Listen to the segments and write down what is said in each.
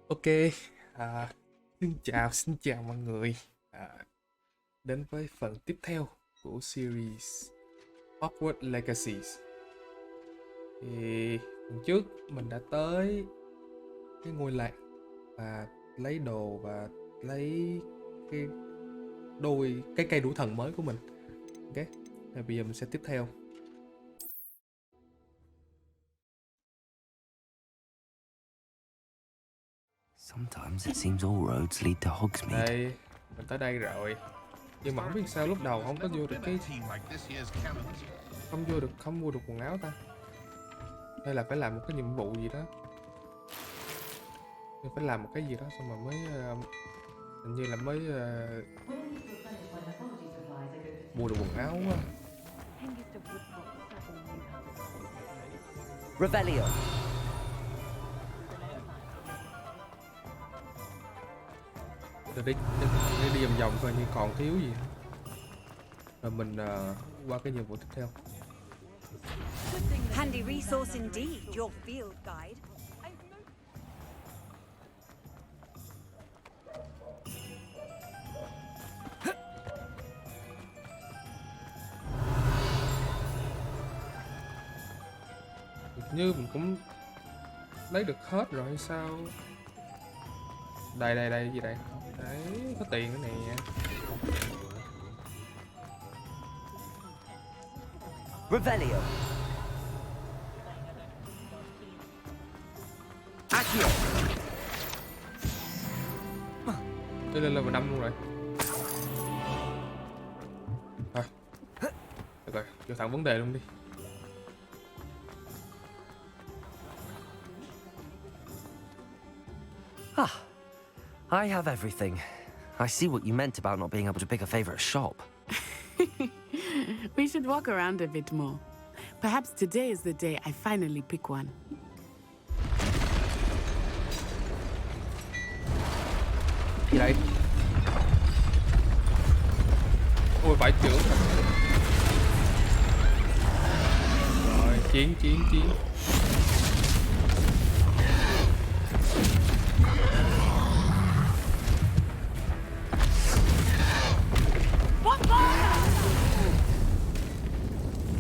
Ok, xin chào mọi người. Đến với phần tiếp theo của series Hogwarts Legacy. Thì phần trước mình đã tới cái ngôi làng và lấy đồ và lấy cái cái cây đũa thần mới của mình. Ok, thì bây giờ mình sẽ tiếp theo. Sometimes it seems all roads lead to Hogsmeade. Đây, mình tới đây rồi. Nhưng mà không biết sao lúc đầu không có vô được cái không mua được quần áo ta. Hay là phải làm một cái nhiệm vụ gì đó. Mình phải làm một cái gì đó xong rồi mới hình như là mới mua được quần áo á. Revelio. Để đi vòng vòng coi như còn thiếu gì. Rồi mình qua cái nhiệm vụ tiếp theo. Handy resource indeed, your field guide. Như mình cũng lấy được hết rồi hay sao? Đây gì đây? Đấy, có tiền nữa nè. Revelio. Accio. Đây lên level 5 luôn rồi. Thôi. Được rồi, vô thẳng vấn đề luôn đi. I have everything. I see what you meant about not being able to pick a favorite shop. We should walk around a bit more. Perhaps today is the day I finally pick one. Gì đây? Ôi phải trưởng. Rồi, chiến.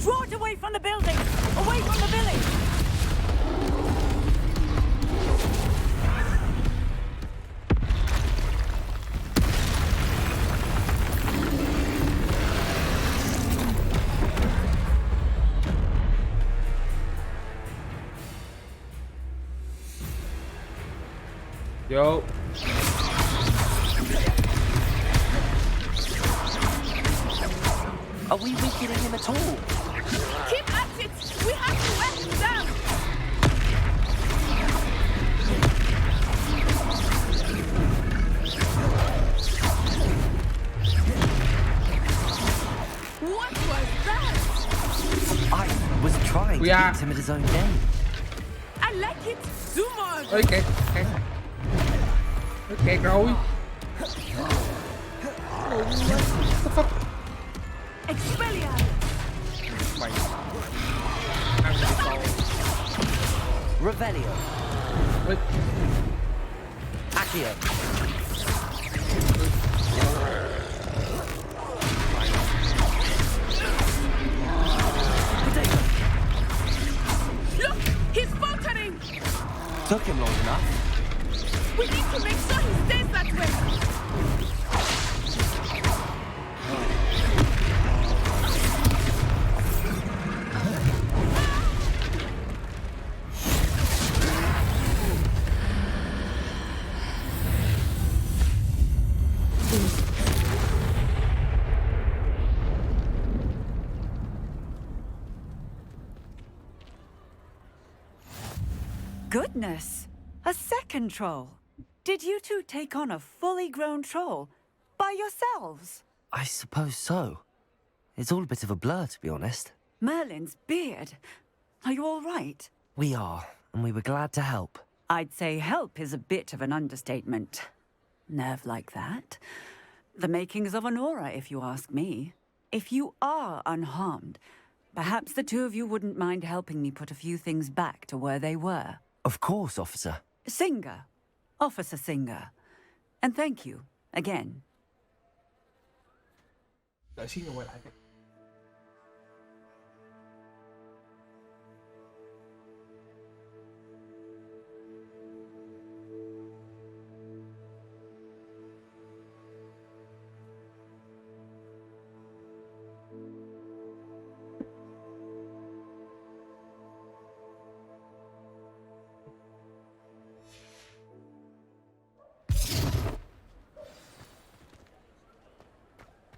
Draw it away from the building! Away from the village! Vô. Are we weakening him at all? Keep at it! We have to wear him down! What was that? I was trying to beat him at his own game. I like it! Do more! Ơi kẹt rồi. Expelliarmus! Mày ăn con. Revelio. Ơi. Accio. Look! He's faltering! Took him long enough. We need to make sure he stays that way! Goodness! A second troll! Did you two take on a fully grown troll? By yourselves? I suppose so. It's all a bit of a blur, to be honest. Merlin's beard. Are you all right? We are, and we were glad to help. I'd say help is a bit of an understatement. Nerve like that. The makings of an aura, if you ask me. If you are unharmed, perhaps the two of you wouldn't mind helping me put a few things back to where they were. Of course, officer. Singer, Officer Singer. And thank you, again. Đợi xíu quay lại.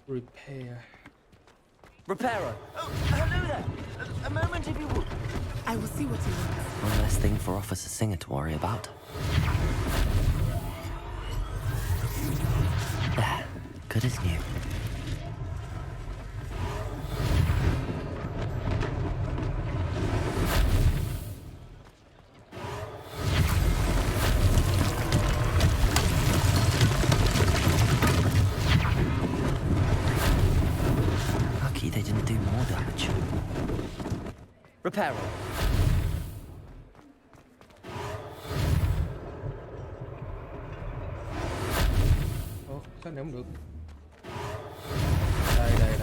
Repair. Repairer. Oh, hello there. A moment, if you would. I will see what he wants. One less thing for Officer Singer to worry about. There. Good as new. Lucky they didn't do more damage. Repairer. Ủa, sao này không được? Đây.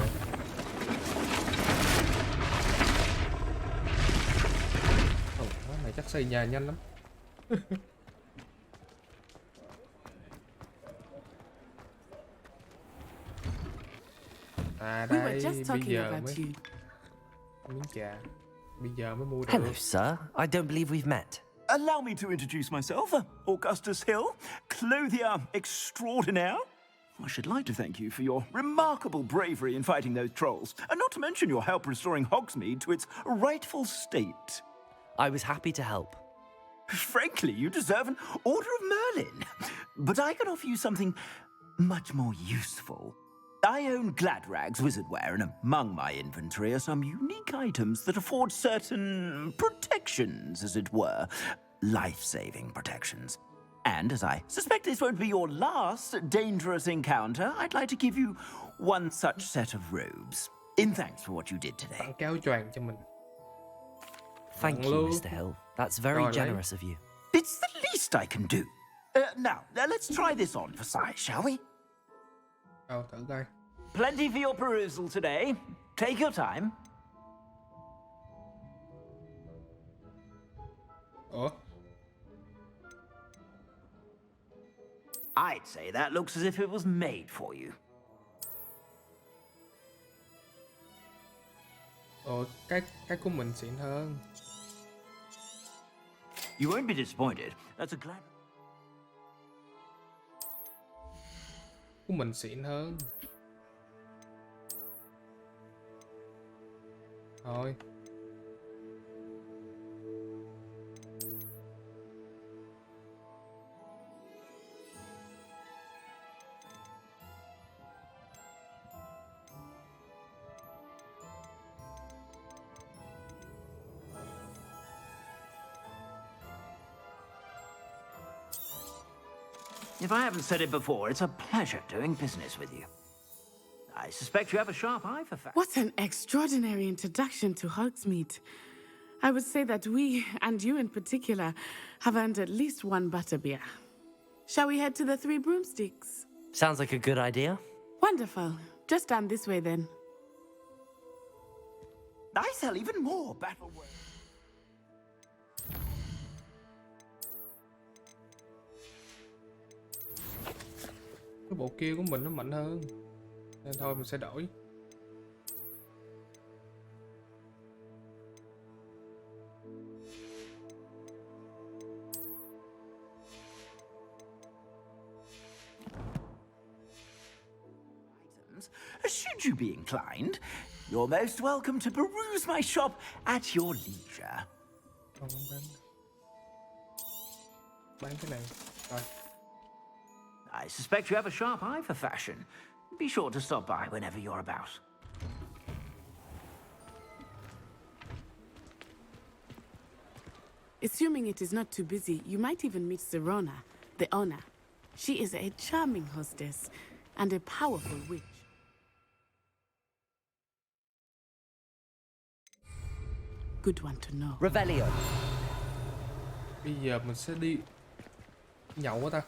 Ồ, cái này chắc xây nhà nhanh lắm. À We đây, were just bây talking giờ about mới you. miếng trà. Bây giờ mới mua được. Hello, sir. I don't believe we've met. Allow me to introduce myself, Augustus Hill, clothier extraordinaire. I should like to thank you for your remarkable bravery in fighting those trolls, and not to mention your help restoring Hogsmeade to its rightful state. I was happy to help. Frankly, you deserve an Order of Merlin. But I can offer you something much more useful. I own Gladrag's wizardware, and among my inventory are some unique items that afford certain protections, as it were. Life-saving protections. And as I suspect this won't be your last dangerous encounter, I'd like to give you one such set of robes. In thanks for what you did today. Tặng cái áo choàng cho mình. Thank you, Hello. Mr. Hill. That's very Alright. generous of you. It's the least I can do. Now, let's try this on for size, shall we? Thử coi. Plenty for your perusal today. Take your time. Ủa? I'd say that looks as if it was made for you. Ủa, cái của mình xịn hơn. You won't be disappointed. That's a glad... Của mình xịn hơn. Thôi. If I haven't said it before, it's a pleasure doing business with you. I suspect you have a sharp eye for facts. What an extraordinary introduction to Hogsmeade. I would say that we, and you in particular, have earned at least one butterbeer. Shall we head to the Three Broomsticks? Sounds like a good idea. Wonderful. Just down this way then. I sell even more battle-worn... Cái bộ kia của mình nó mạnh hơn. Nên thôi mình sẽ đổi. Should you be inclined, you're most welcome to peruse my shop at your leisure. Không bán. Bán cái này. Rồi. I suspect you have a sharp eye for fashion. Be sure to stop by whenever you're about. Assuming it is not too busy, you might even meet Serona, the owner. She is a charming hostess and a powerful witch. Good one to know. Revelio. Bây giờ mình sẽ đi nhậu quá ta.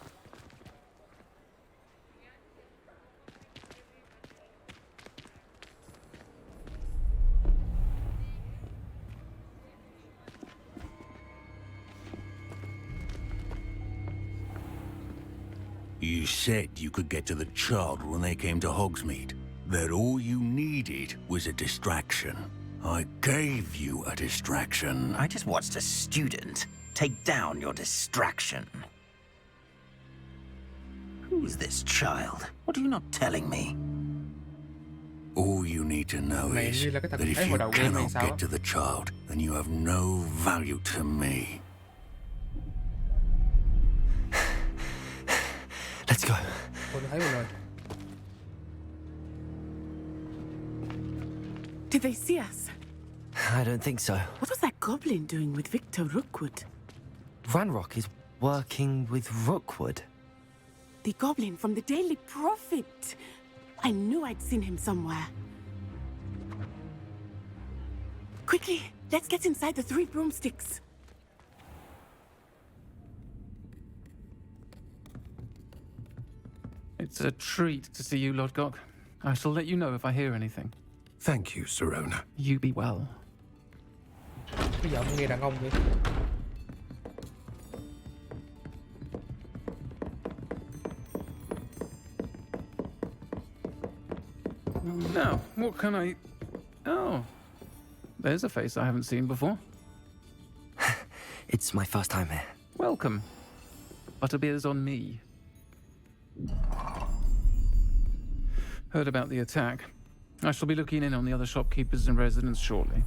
You said you could get to the child when they came to Hogsmeade. That all you needed was a distraction. I gave you a distraction. I just watched a student take down your distraction. Who's this child? What are you not telling me? All you need to know Này is như là cái that thằng if thấy hồi you đầu game hay cannot sao á. get to the child, then you have no value to me. Let's go. Tôi thấy rồi. Did they see us? I don't think so. What was that goblin doing with Victor Rookwood? Ranrock is working with Rookwood. The goblin from the Daily Prophet. I knew I'd seen him somewhere. Quickly, let's get inside the three broomsticks. It's a treat to see you, Lodgok. I shall let you know if I hear anything. Thank you, Sirona. You be well. Bây giờ ông nghe đàn ông vậy. Now, what can I... Oh, there's a face I haven't seen before. It's my first time here. Welcome. Butterbeer's on me. Heard about the attack. I shall be looking in on the other shopkeepers and residents shortly.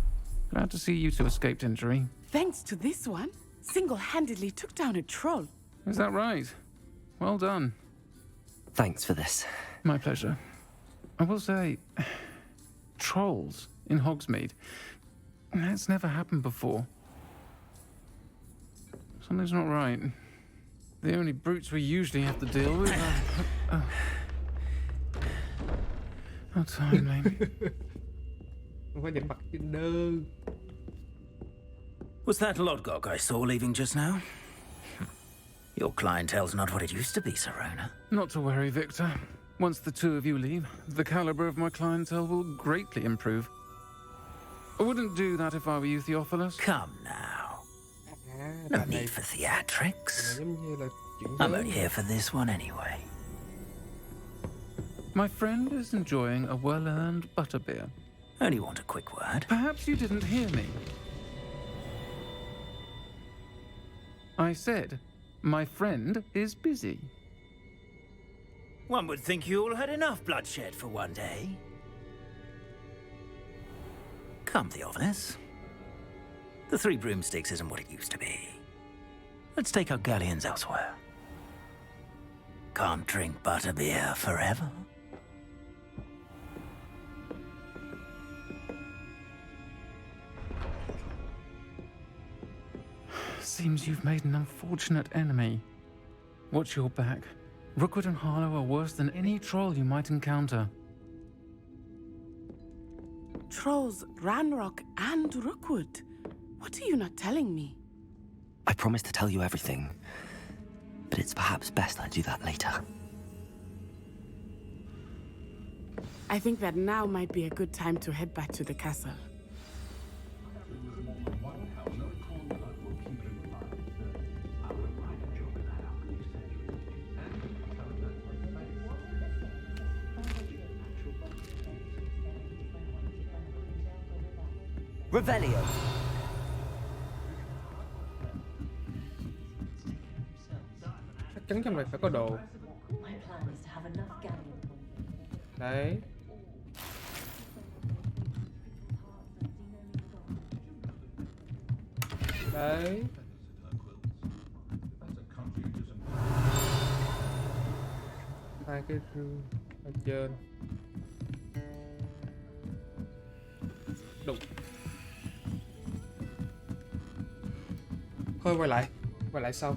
Glad to see you two escaped injury. Thanks to this one, single-handedly took down a troll. Is that right? Well done. Thanks for this. My pleasure. I will say, trolls in Hogsmeade. That's never happened before. Something's not right. The only brutes we usually have to deal with are... Oh, time, maybe. Không phải nhìn mặt trên đơn. Was that Lodgok I saw leaving just now? Your clientele's not what it used to be, Sirona. Not to worry, Victor. Once the two of you leave, the caliber of my clientele will greatly improve. I wouldn't do that if I were you, Theophilus. Come now. À, No đoạn này need for theatrics. giống như là chuyện I'm lớn. only here for this one anyway. My friend is enjoying a well-earned butterbeer. Only want a quick word. Perhaps you didn't hear me. I said, my friend is busy. One would think you all had enough bloodshed for one day. Come, Theophilus. The Three Broomsticks isn't what it used to be. Let's take our galleons elsewhere. Can't drink butterbeer forever. Seems you've made an unfortunate enemy. Watch your back. Rookwood and Harlow are worse than any troll you might encounter. Trolls, Ranrock, and Rookwood. What are you not telling me? I promised to tell you everything, but it's perhaps best I do that later. I think that now might be a good time to head back to the castle. Revelio. Chắc chắn trong này phải có đồ. Đấy. Đấy. Hai cái rương ở trên. Đúng. Thôi quay lại sau.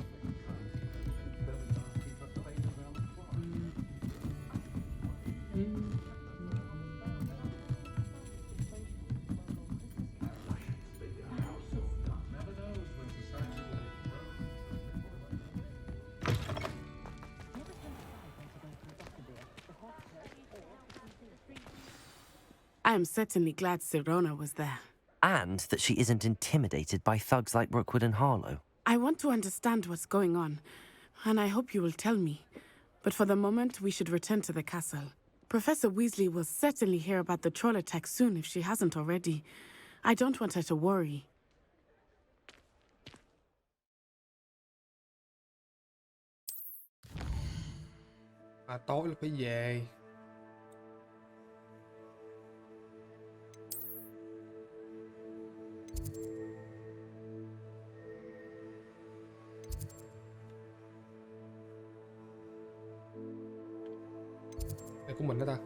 I am certainly glad Sirona was there. And that she isn't intimidated by thugs like Rookwood and Harlow. I want to understand what's going on, and I hope you will tell me. But for the moment, we should return to the castle. Professor Weasley will certainly hear about the troll attack soon if she hasn't already. I don't want her to worry. Tối là phải về. Đây của mình đó ta.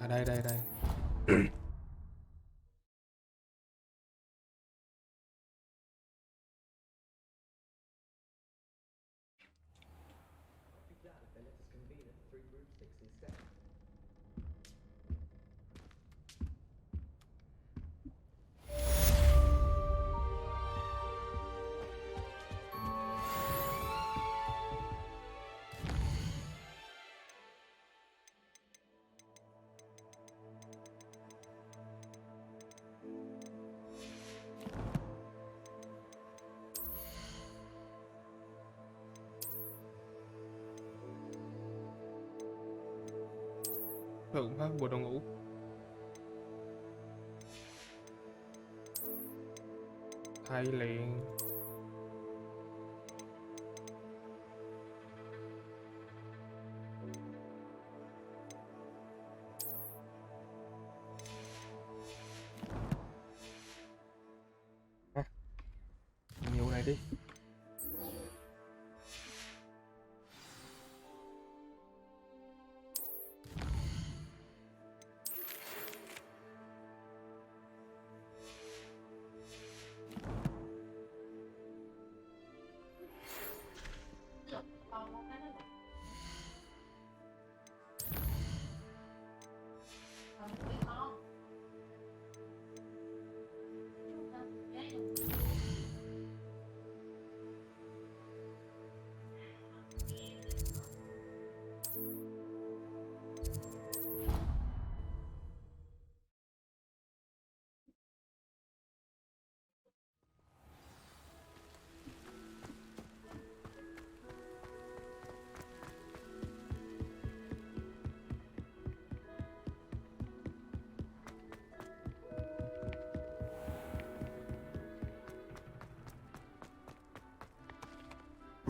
À đây. Thượng hả? Bộ đồ ngủ. Thay liền. Nhiều này đi.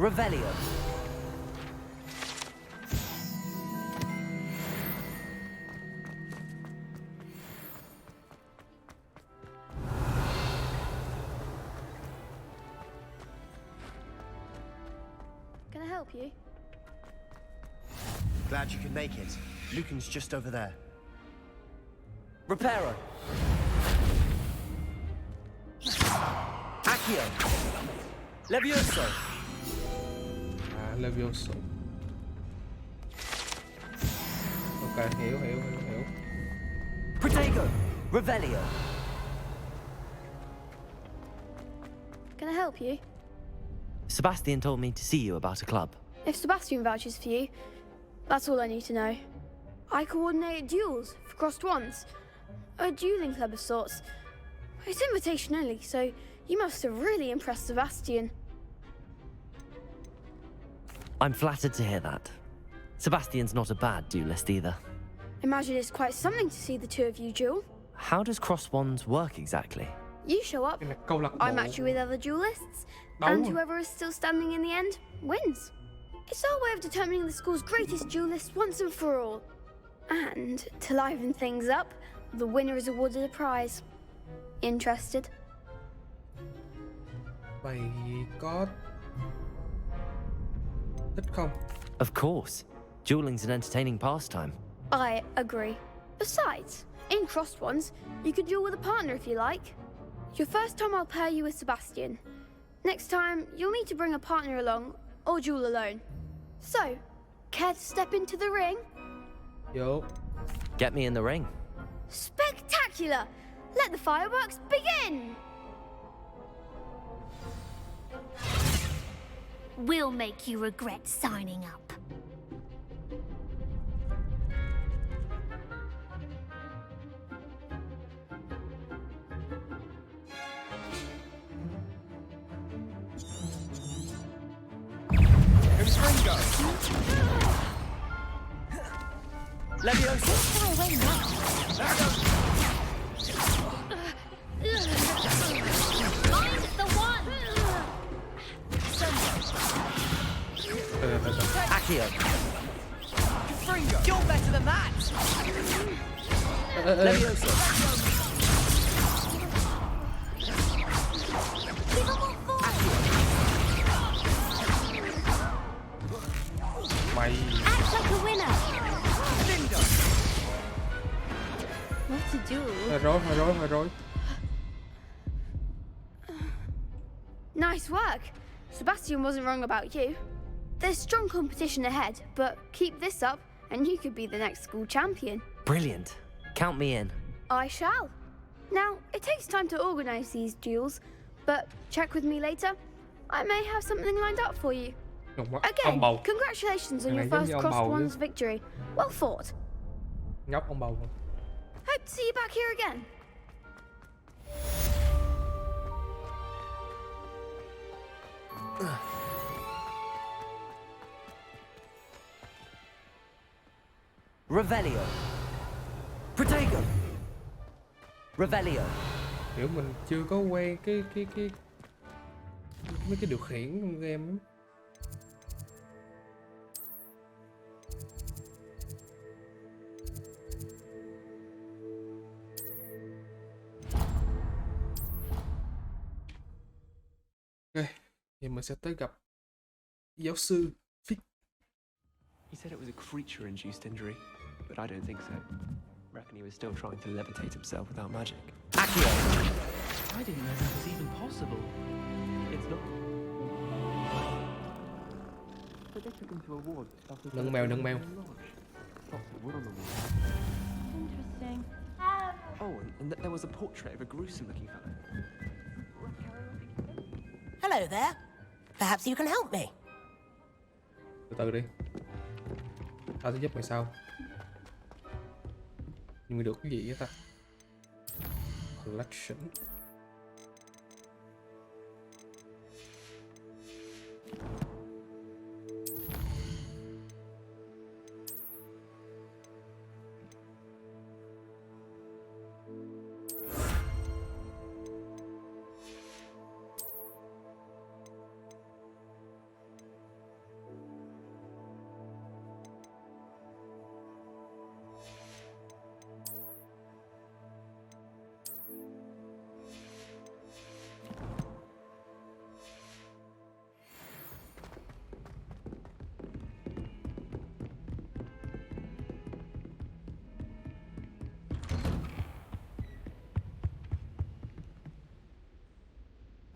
Revelio. Can I help you? Glad you could make it. Lucan's just over there. Reparo. Accio. Levioso. Levioso. Ok, hiểu. Protego. Revelio. Can I help you? Sebastian told me to see you about a club. If Sebastian vouches for you, that's all I need to know. I coordinate duels for crossed wands. A dueling club of sorts. It's invitation only, so you must have really impressed Sebastian. I'm flattered to hear that. Sebastian's not a bad duelist either. Imagine it's quite something to see the two of you duel. How does cross wands work exactly? You show up, Đây là câu lạc bộ. I match you with other duelists, Đấu and à? whoever is still standing in the end wins. It's our way of determining the school's greatest duelist once and for all. And to liven things up, the winner is awarded a prize. Interested? Mày có thích không? Of course. Dueling's an entertaining pastime. I agree. Besides, in crossed ones, you could duel with a partner if you like. Your first time I'll pair you with Sebastian. Next time, you'll need to bring a partner along, or duel alone. So, care to step into the ring? Vô. Get me in the ring. Spectacular! Let the fireworks begin! We'll make you regret signing up. Leviosa! Far away now. Find the one! Accio! You're better than that! Leviosa! Mày Act like a winner! What to do? hơi rối. Nice work. Sebastian wasn't wrong about you. There's strong competition ahead, but keep this up and you could be the next school champion. Brilliant. Count me in. I shall. Now, it takes time to organise these duels, but check with me later. I may have something lined up for you. Ông Again, bầu. congratulations on Thằng your này giống first như ông Crossed bầu chứ. Ones victory. Well fought. Nhóc ông bầu. Hope to see you back here again. Revelio. Protego. Revelio. Kiểu mình chưa có quen cái mấy cái điều khiển trong game á. Ok, thì mình sẽ tới gặp giáo sư Fix. He said it was a creature-induced injury, but I don't think so. Reckon he was still trying to levitate himself without magic. Accio. I didn't know that was even possible. It's not. But they took him to a ward. Nâng mèo. Lots of wood on the wall. Interesting. Oh, and there was a portrait of a gruesome-looking fellow. Hello there. Perhaps you can help me. Từ từ đi. Tao sẽ giúp mày sau. Nhưng mày được cái gì á ta? Collection.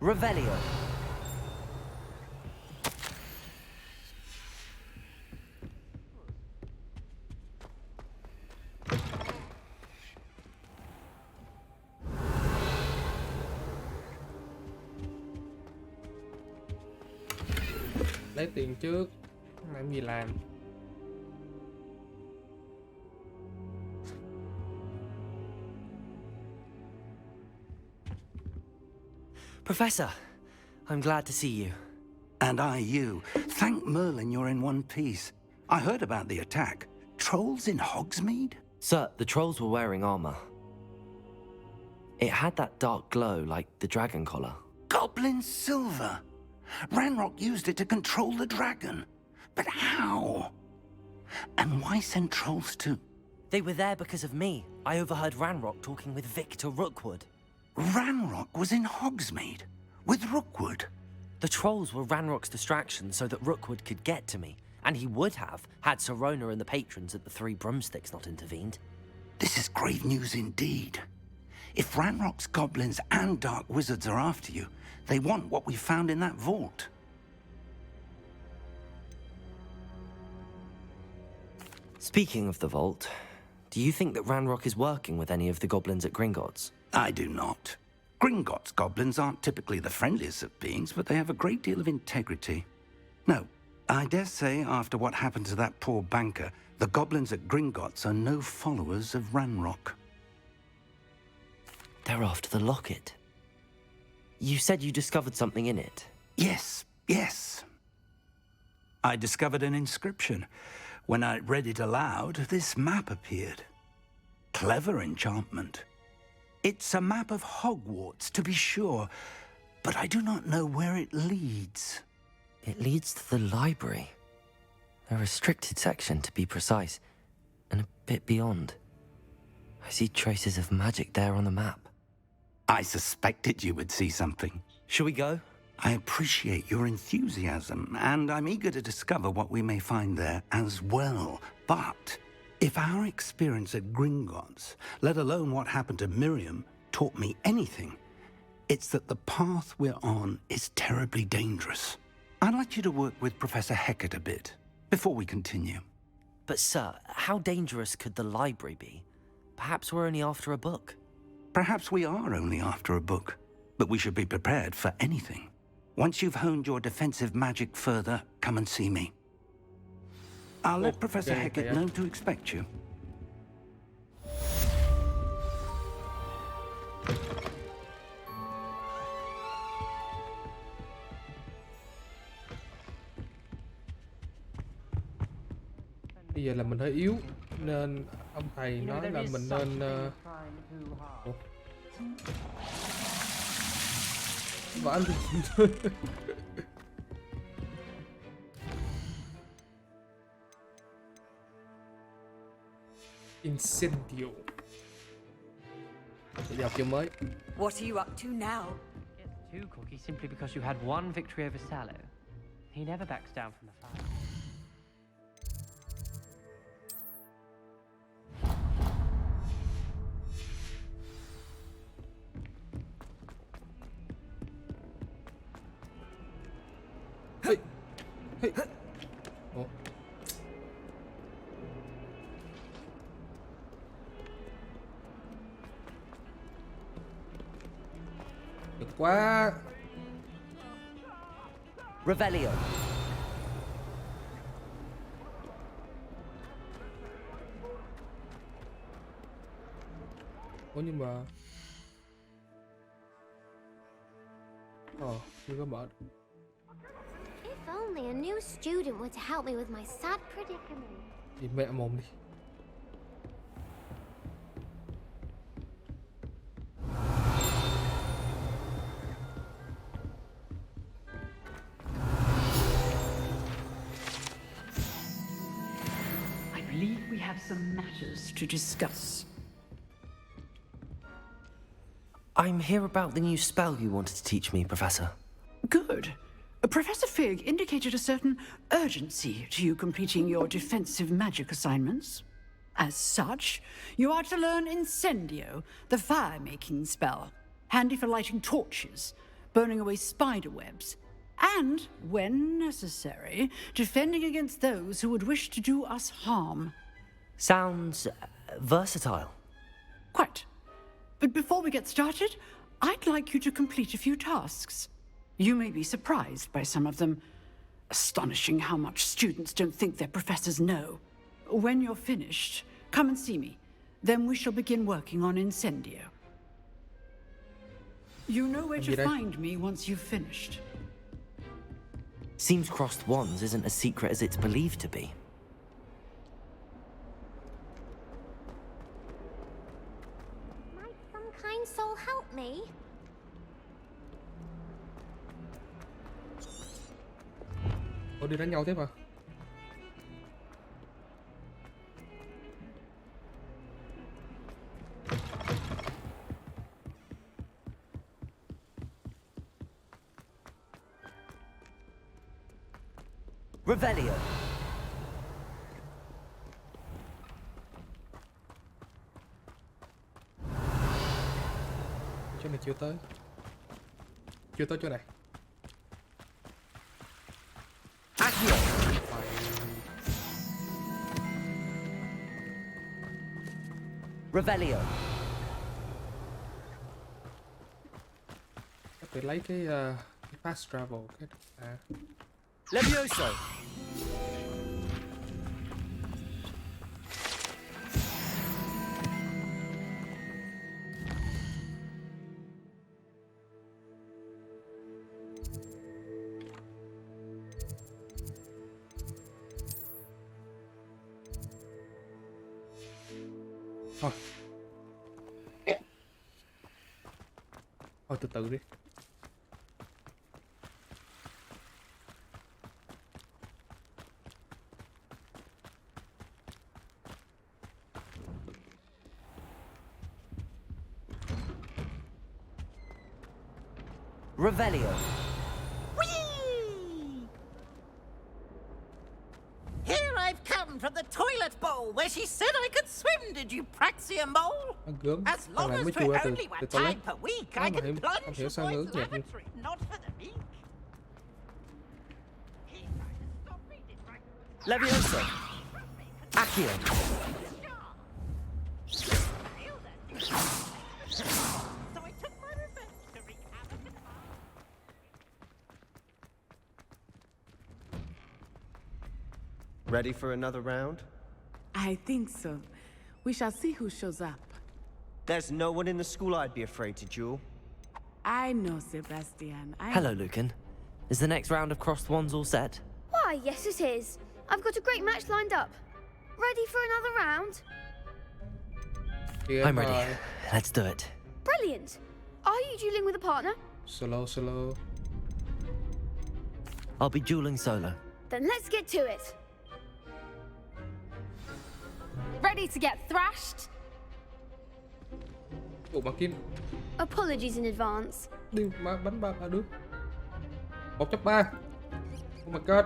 Revelio. Lấy tiền trước. Làm gì làm? Professor, I'm glad to see you. And you. Thank Merlin you're in one piece. I heard about the attack. Trolls in Hogsmeade? Sir, the trolls were wearing armor. It had that dark glow like the dragon collar. Goblin silver. Ranrock used it to control the dragon. But how? And why send trolls too? They were there because of me. I overheard Ranrock talking with Victor Rookwood. Ranrock was in Hogsmeade with Rookwood. The trolls were Ranrock's distraction so that Rookwood could get to me. And he would have, had Sirona and the patrons at the Three Broomsticks not intervened. This is grave news indeed. If Ranrock's goblins and dark wizards are after you, they want what we found in that vault. Speaking of the vault, do you think that Ranrock is working with any of the goblins at Gringotts? I do not. Gringotts goblins aren't typically the friendliest of beings, but they have a great deal of integrity. No, I dare say after what happened to that poor banker, the goblins at Gringotts are no followers of Ranrock. They're after the locket. You said you discovered something in it. Yes, yes. I discovered an inscription. When I read it aloud, this map appeared. Clever enchantment. It's a map of Hogwarts, to be sure, but I do not know where it leads. It leads to the library. A restricted section, to be precise, and a bit beyond. I see traces of magic there on the map. I suspected you would see something. Shall we go? I appreciate your enthusiasm, and I'm eager to discover what we may find there as well. But if our experience at Gringotts, let alone what happened to Miriam, taught me anything, it's that the path we're on is terribly dangerous. I'd like you to work with Professor Hecat a bit before we continue. But sir, how dangerous could the library be? Perhaps we're only after a book. Perhaps we are only after a book, but we should be prepared for anything. Once you've honed your defensive magic further, come and see me. I'll let Professor Hecat know to expect you. Bây giờ là mình hơi yếu nên ông thầy nói là mình nên vỡ Incendio. Bây giờ học chương mới. What are you up to now? It's too cocky simply because you had one victory over Sallow. He never backs down from the fight. Ủa? Được quá. Revelio. Ủa nhưng mà chưa có mở. If only a new student were to help me with my sad predicament. Thì mẹ mồm đi. I believe we have some matters to discuss. I'm here about the new spell you wanted to teach me, Professor. Good. Professor Fig indicated a certain urgency to you completing your defensive magic assignments. As such, you are to learn Incendio, the fire-making spell, handy for lighting torches, burning away spider webs, and, when necessary, defending against those who would wish to do us harm. Sounds versatile. Quite. But before we get started, I'd like you to complete a few tasks. You may be surprised by some of them. Astonishing how much students don't think their professors know. When you're finished, come and see me. Then we shall begin working on Incendio. You know where to find me once you've finished. Seems crossed wands isn't as secret as it's believed to be. Might some kind soul help me? Ủa đi đánh nhau tiếp à? Revelio. Chỗ này chưa tới. Chưa tới chỗ này. Accio. Revelio. Phải lấy cái fast travel cái Levioso! Thôi. Thôi từ từ đi. Revelio. Here I've come from the toilet bowl where she said I could swim, did you Praxia mole? Gớm. As Thằng long này as mới we're chui ra từ only one toilet. time per week, Đó I mà can không plunge hiểu the sao boys' ngớ nhạc. lavatory, not for the meek. Levioso. Accio. So I took my revenge to wreak havoc in Ready for another round? I think so. We shall see who shows up. There's no one in the school I'd be afraid to duel. I know, Sebastian. Hello, Lucan. Is the next round of crossed wands all set? Why, yes it is. I've got a great match lined up. Ready for another round? I'm ready. Let's do it. Brilliant. Are you dueling with a partner? Solo. I'll be dueling solo. Then let's get to it. Ready to get thrashed? Ủa mà Kim. Apologies in advance. Đi mà bắn ba đứa. 1-3. Oh my god.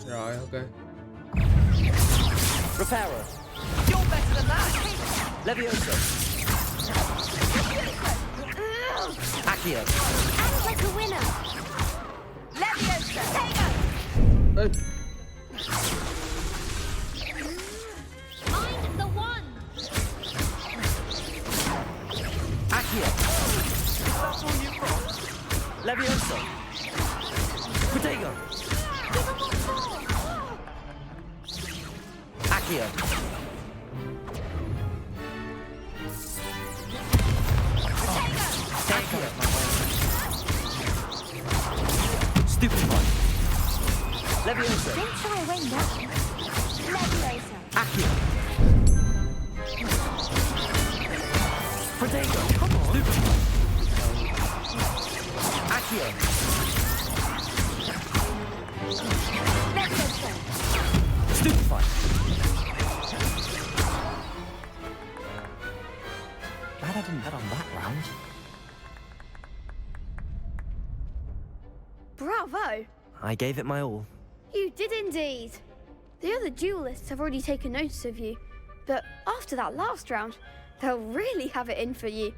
Rồi, ok. Reparo. You're better than that. Levioso. Accio. Sounds like a winner. Leviosa, take it! Ê. Mind the one. Accio. That's all you've got. Levioso. Protego. Give him one more. Accio. Take it, my way. Stupid one. Levioso. Don't try a window. Leviosa. Accio. Protego. Come on. Stupid one. Accio. Leviosa. Stupid one. Glad I didn't bet on that round. Bravo! I gave it my all. You did indeed. The other duelists have already taken notice of you, but after that last round, they'll really have it in for you.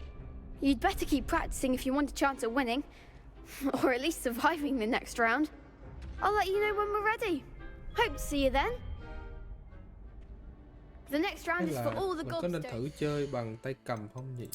You'd better keep practicing if you want a chance at winning, or at least surviving the next round. I'll let you know when we're ready. Hope to see you then. The next round Hay is là for all the mình có nên gobstones. thử chơi bằng tay cầm không nhỉ?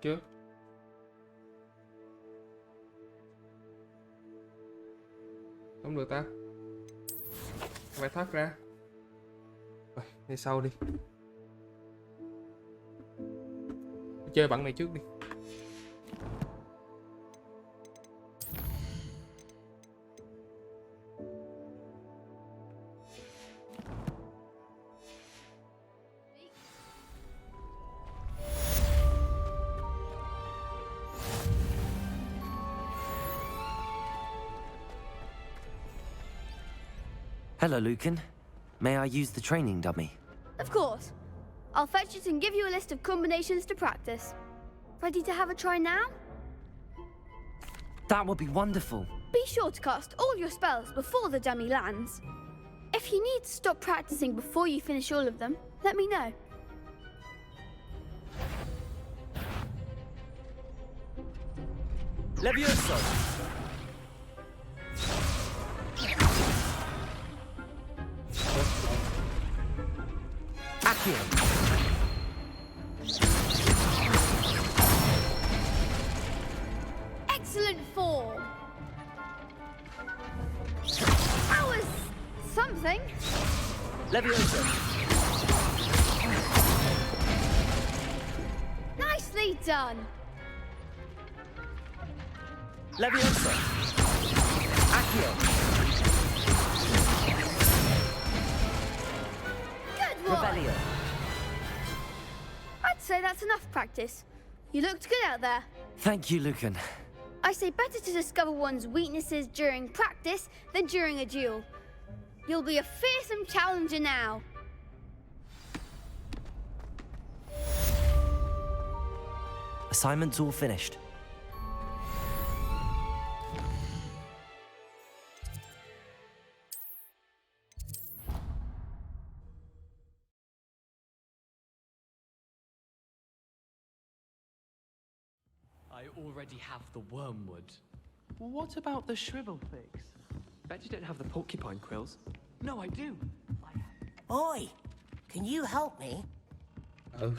chưa? Không được ta. Phải thoát ra. Rồi, đi sau đi. Chơi bạn này trước đi. Hello, Lucan. May I use the training dummy? Of course. I'll fetch it and give you a list of combinations to practice. Ready to have a try now? That would be wonderful. Be sure to cast all your spells before the dummy lands. If you need to stop practicing before you finish all of them, let me know. Levioso! Accio! Excellent form. That was something. Levioso! Nicely done. Levioso! Accio! Good work. Revelio! I'd say that's enough practice. You looked good out there. Thank you, Lucan. I say better to discover one's weaknesses during practice than during a duel. You'll be a fearsome challenger now. Assignment's all finished. I already have the wormwood. What about the shrivel twigs? Bet you don't have the porcupine quills. No, I do. Oi, can you help me? Ừ.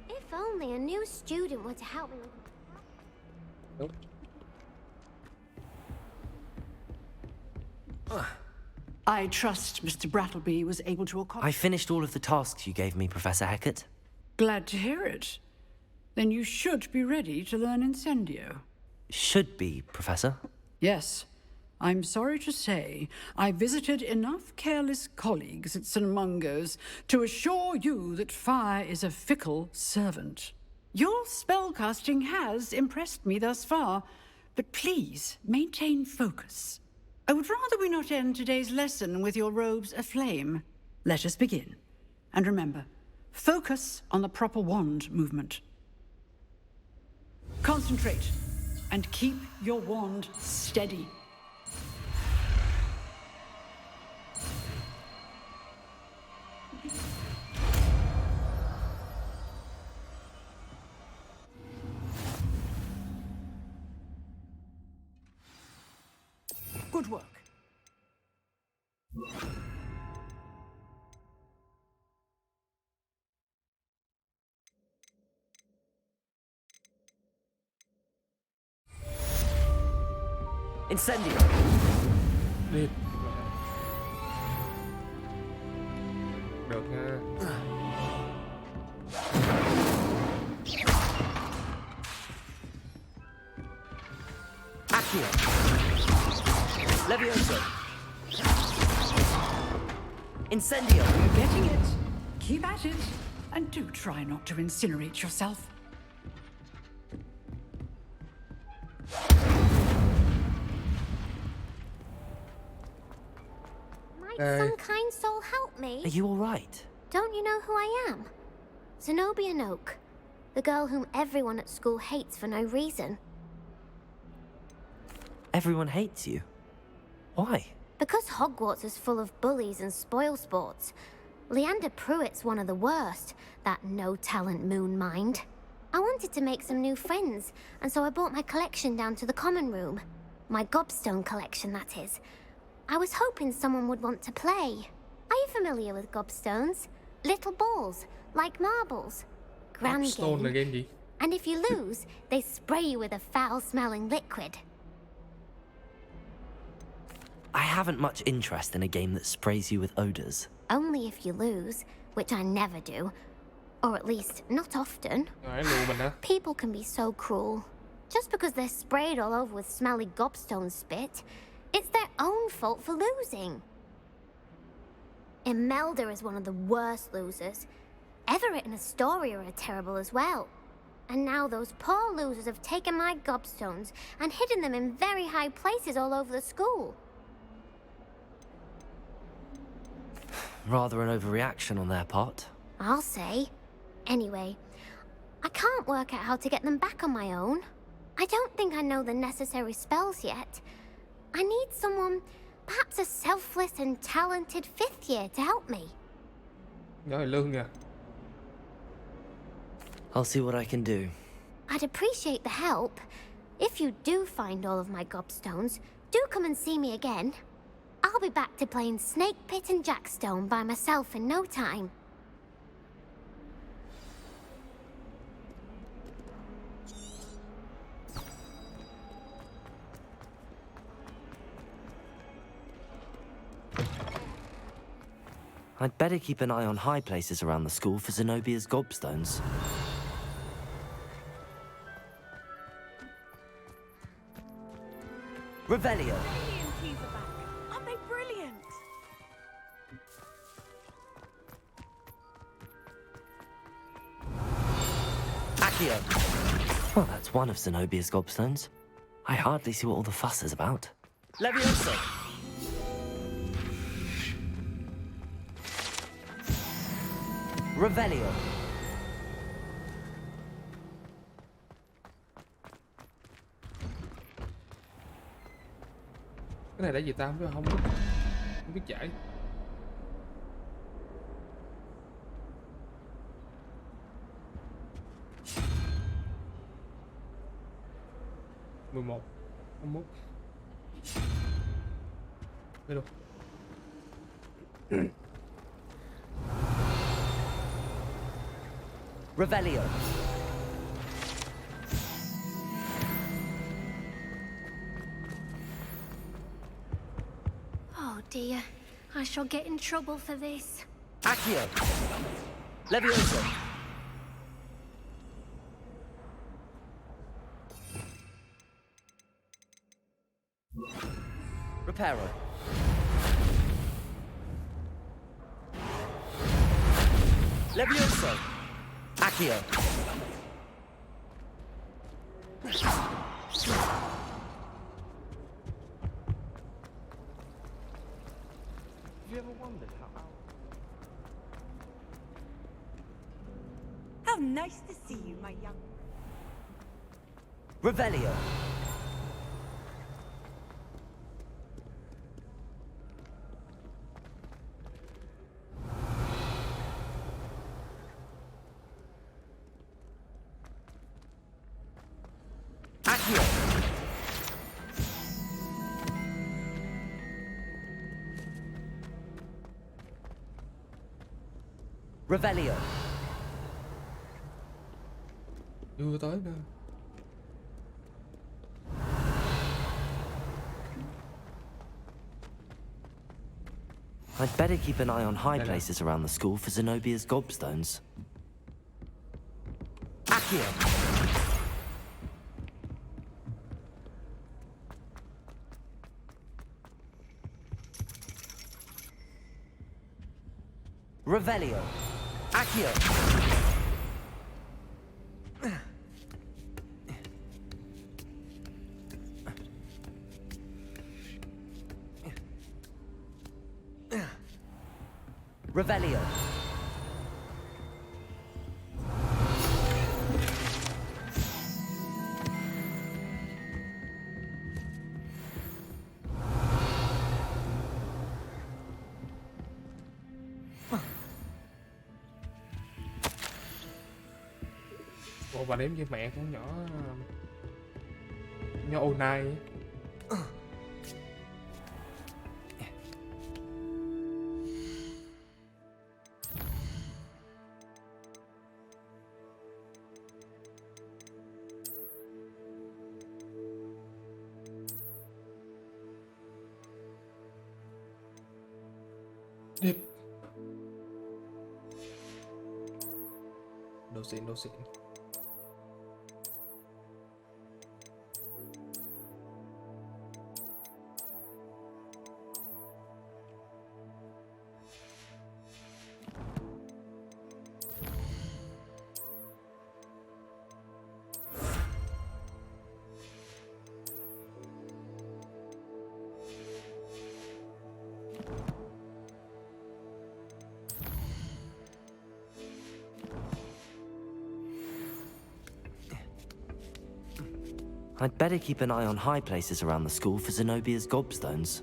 If only a new student were to help me with... I trust Mr. Brattleby was able to accomplish... I finished all of the tasks you gave me, Professor Hackett. Glad to hear it. Then you should be ready to learn Incendio. Should be, Professor. Yes. I'm sorry to say, I visited enough careless colleagues at St. Mungo's to assure you that fire is a fickle servant. Your spellcasting has impressed me thus far, but please maintain focus. I would rather we not end today's lesson with your robes aflame. Let us begin. And remember, focus on the proper wand movement. Concentrate, and keep your wand steady. Good work. Incendio! Đi. Được nha. Accio! Levioso! Incendio! You're getting it. Keep at it. And do try not to incinerate yourself. Might some kind soul help me? Are you alright? Don't you know who I am? Zenobia Noak, the girl whom everyone at school hates for no reason. Everyone hates you. Why? Because Hogwarts is full of bullies and spoilsports. Leander Pruitt's one of the worst, that no-talent moon mind. I wanted to make some new friends, and so I brought my collection down to the common room. My gobstone collection, that is. I was hoping someone would want to play. Are you familiar with gobstones? Little balls, like marbles. Grand Gobstone là game. game gì? And if you lose, they spray you with a foul-smelling liquid. I haven't much interest in a game that sprays you with odors. Only if you lose, which I never do. Or at least, not often. Rồi, lùa mình hả? People can be so cruel. Just because they're sprayed all over with smelly gobstone spit, it's their own fault for losing. Imelda is one of the worst losers. Everett and Astoria are terrible as well. And now those poor losers have taken my gobstones and hidden them in very high places all over the school. Rather an overreaction on their part. I'll say. Anyway, I can't work out how to get them back on my own. I don't think I know the necessary spells yet. I need someone, perhaps a selfless and talented 5th year to help me. Rồi, lương kìa. I'll see what I can do. I'd appreciate the help. If you do find all of my gobstones, do come and see me again. I'll be back to playing Snake Pit and Jackstone by myself in no time. I'd better keep an eye on high places around the school for Zenobia's gobstones. Revelio! Aren't they brilliant? Accio! Well, that's one of Zenobia's gobstones. I hardly see what all the fuss is about. Levioso! Revelio! Cái này là gì ta không biết. Không biết chạy. Mười 11 Đây đâu. Revelio! Oh dear, I shall get in trouble for this. Accio! Levioso! Reparo! Levioso! Accio! Have you ever wondered how... How nice to see you, my young... Revelio! Accio! Revelio! Đưa tới nữa. I'd better keep an eye on high places around the school for Zenobia's gobstones. Accio! Revelio. Accio. Revelio. Ồ, bà đếm với mẹ của nhỏ Onai ấy. Điệp. Đồ xịn, đồ xịn. I'd better keep an eye on high places around the school for Zenobia's gobstones.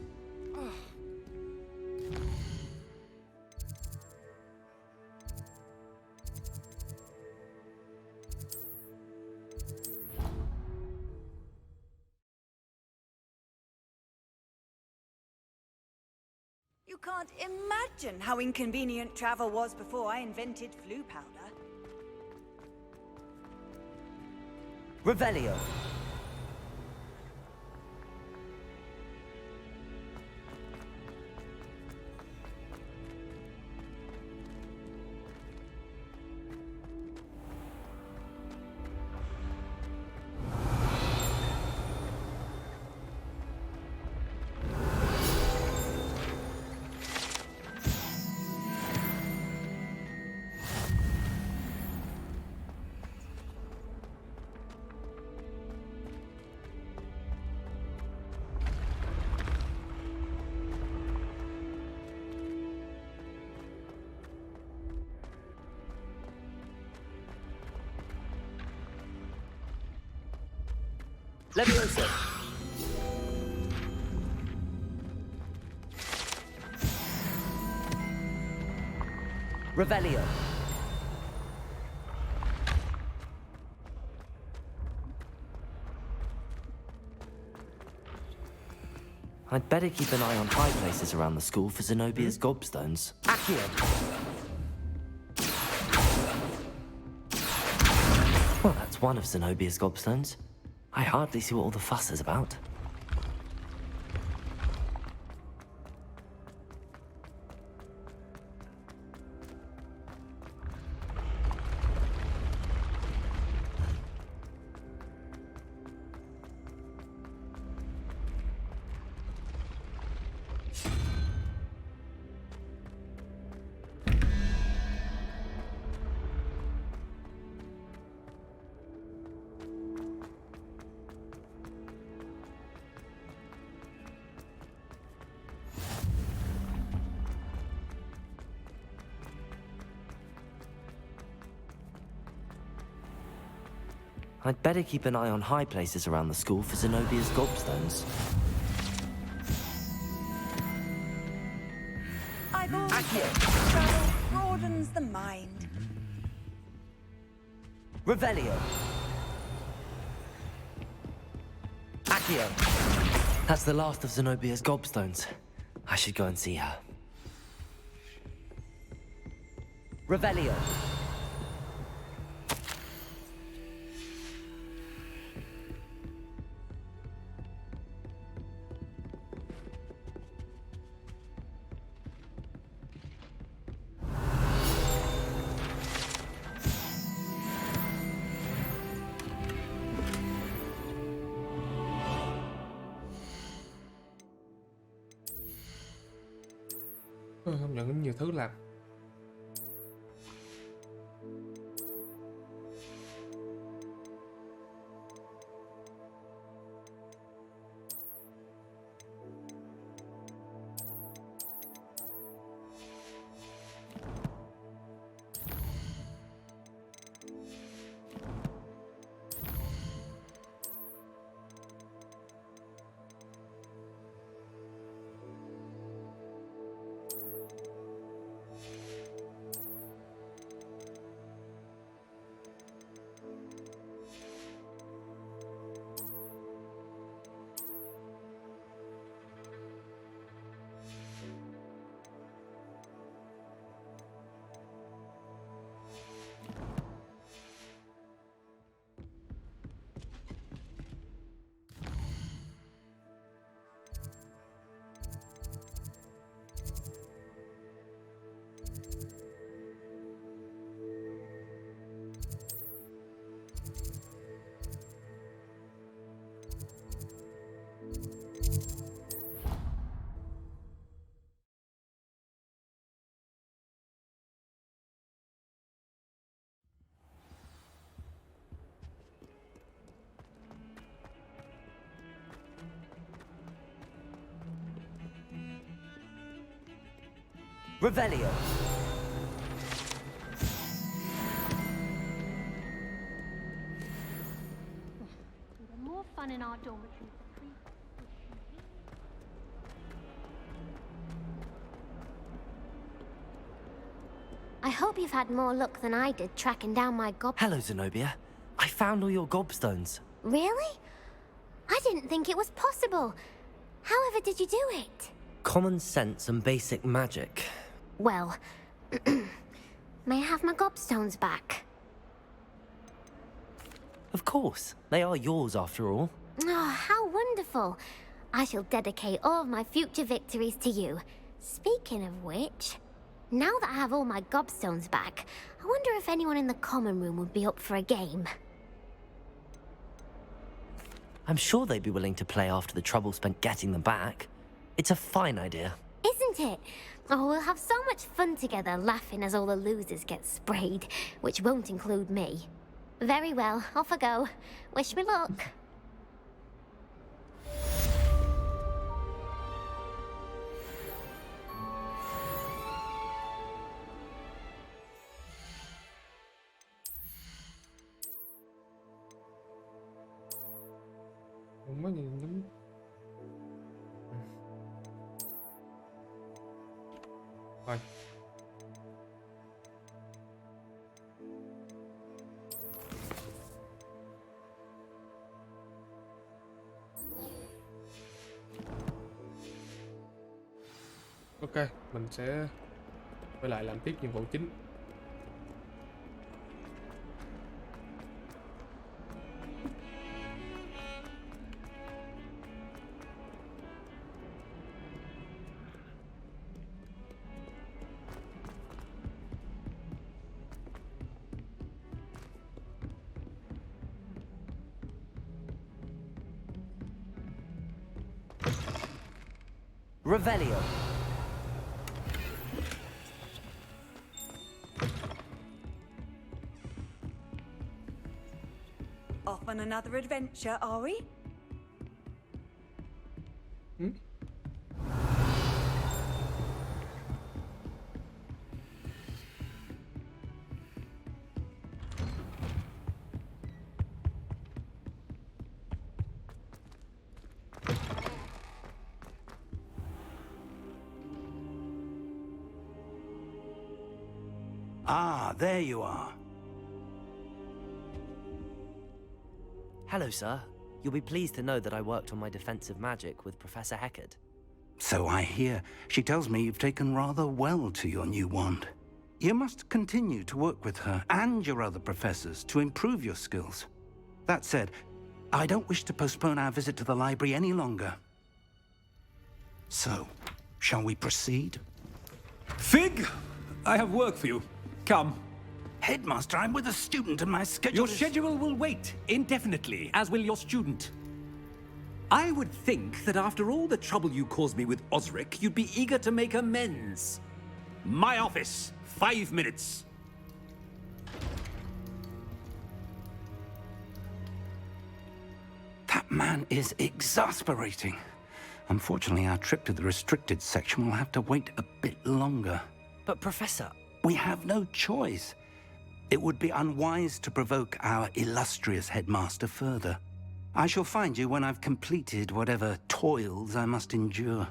You can't imagine how inconvenient travel was before I invented flu powder. Revelio. Leviosa. Revelio. I'd better keep an eye on high places around the school for Zenobia's gobstones. Accio. Well, that's one of Zenobia's gobstones. I hardly see what all the fuss is about. I'd better keep an eye on high places around the school for Zenobia's gobstones. I've always said travel broadens the mind. Revelio. Accio. That's the last of Zenobia's gobstones. I should go and see her. Revelio. Không nhận nhiều thứ làm. Revelio. More fun in our dormitory. I hope you've had more luck than I did tracking down my Hello, Zenobia. I found all your gobstones. Really? I didn't think it was possible. However did you do it? Common sense and basic magic. Well, may I have my gobstones back? Of course. They are yours after all. Oh, how wonderful. I shall dedicate all of my future victories to you. Speaking of which, now that I have all my gobstones back, I wonder if anyone in the common room would be up for a game. I'm sure they'd be willing to play after the trouble spent getting them back. It's a fine idea. Isn't it? Oh, we'll have so much fun together laughing as all the losers get sprayed, which won't include me. Very well, off I go. Wish me luck. Không có gì lắm. Thôi. Ok, mình sẽ quay lại làm tiếp nhiệm vụ chính. Revelio. Off on another adventure, are we? Hmm? Ah, there you are. Hello, sir. You'll be pleased to know that I worked on my defensive magic with Professor Heckard. So I hear. She tells me you've taken rather well to your new wand. You must continue to work with her and your other professors to improve your skills. That said, I don't wish to postpone our visit to the library any longer. So, shall we proceed? Fig! I have work for you. Come. Headmaster, I'm with a student and my schedule Your schedule will wait indefinitely, as will your student. I would think that after all the trouble you caused me with Osric, you'd be eager to make amends. My office, 5 minutes. That man is exasperating. Unfortunately, our trip to the restricted section will have to wait a bit longer. But, Professor... We have no choice. It would be unwise to provoke our illustrious headmaster further. I shall find you when I've completed whatever toils I must endure.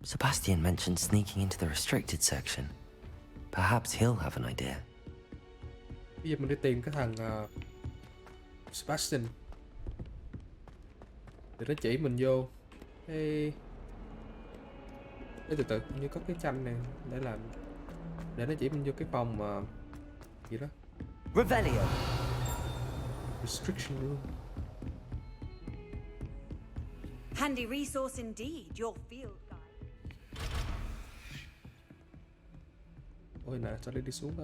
Sebastian mentioned sneaking into the restricted section. Perhaps he'll have an idea. Bây giờ mình đi tìm cái thằng Sebastian để nó chỉ mình vô cái từ từ như có cái tranh này để nó chỉ mình vô cái phòng mà gì đó. Revelio. Restriction room. Handy resource indeed, your field guide. Ôi nè, sao đi xuống ta?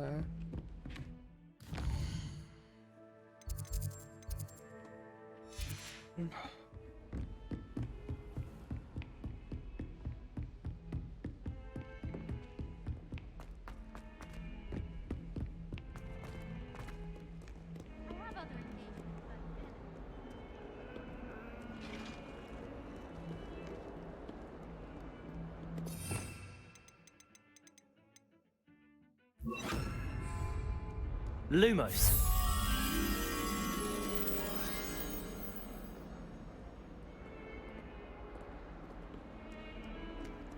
Lumos.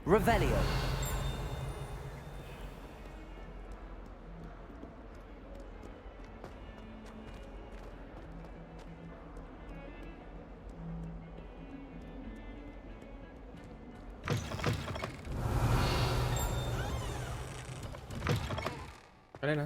Revelio. Ở đây nè.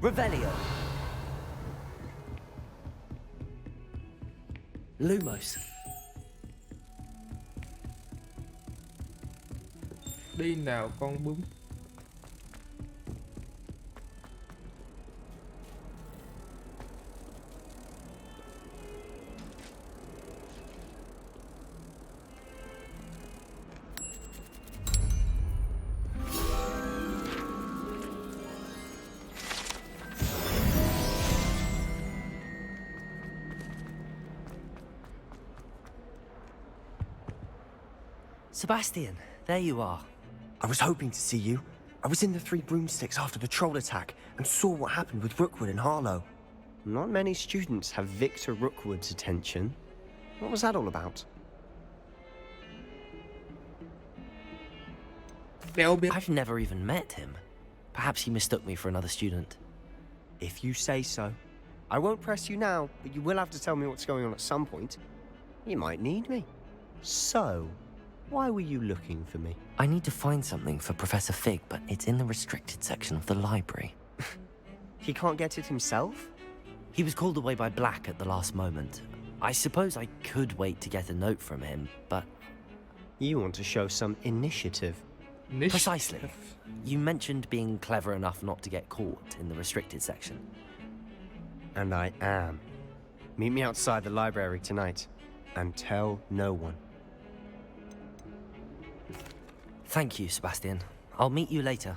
Revelio. Lumos. Đi nào con bướm. Sebastian, there you are. I was hoping to see you. I was in the Three Broomsticks after the troll attack and saw what happened with Rookwood and Harlow. Not many students have Victor Rookwood's attention. What was that all about? I've never even met him. Perhaps he mistook me for another student. If you say so. I won't press you now, but you will have to tell me what's going on at some point. You might need me. So, why were you looking for me? I need to find something for Professor Fig, but it's in the restricted section of the library. He can't get it himself? He was called away by Black at the last moment. I suppose I could wait to get a note from him, but... You want to show some initiative. Precisely. You mentioned being clever enough not to get caught in the restricted section. And I am. Meet me outside the library tonight, and tell no one. Thank you, Sebastian. I'll meet you later.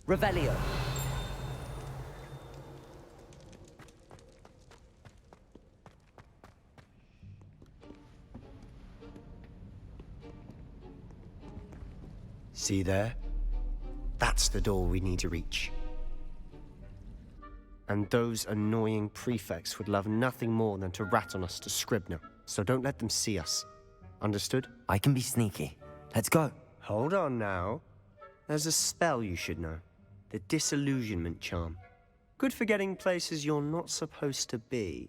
Revelio. See there? That's the door we need to reach. And those annoying prefects would love nothing more than to rat on us to Scribner, so don't let them see us. Understood? I can be sneaky. Let's go. Hold on now. There's a spell you should know. The Disillusionment Charm. Good for getting places you're not supposed to be.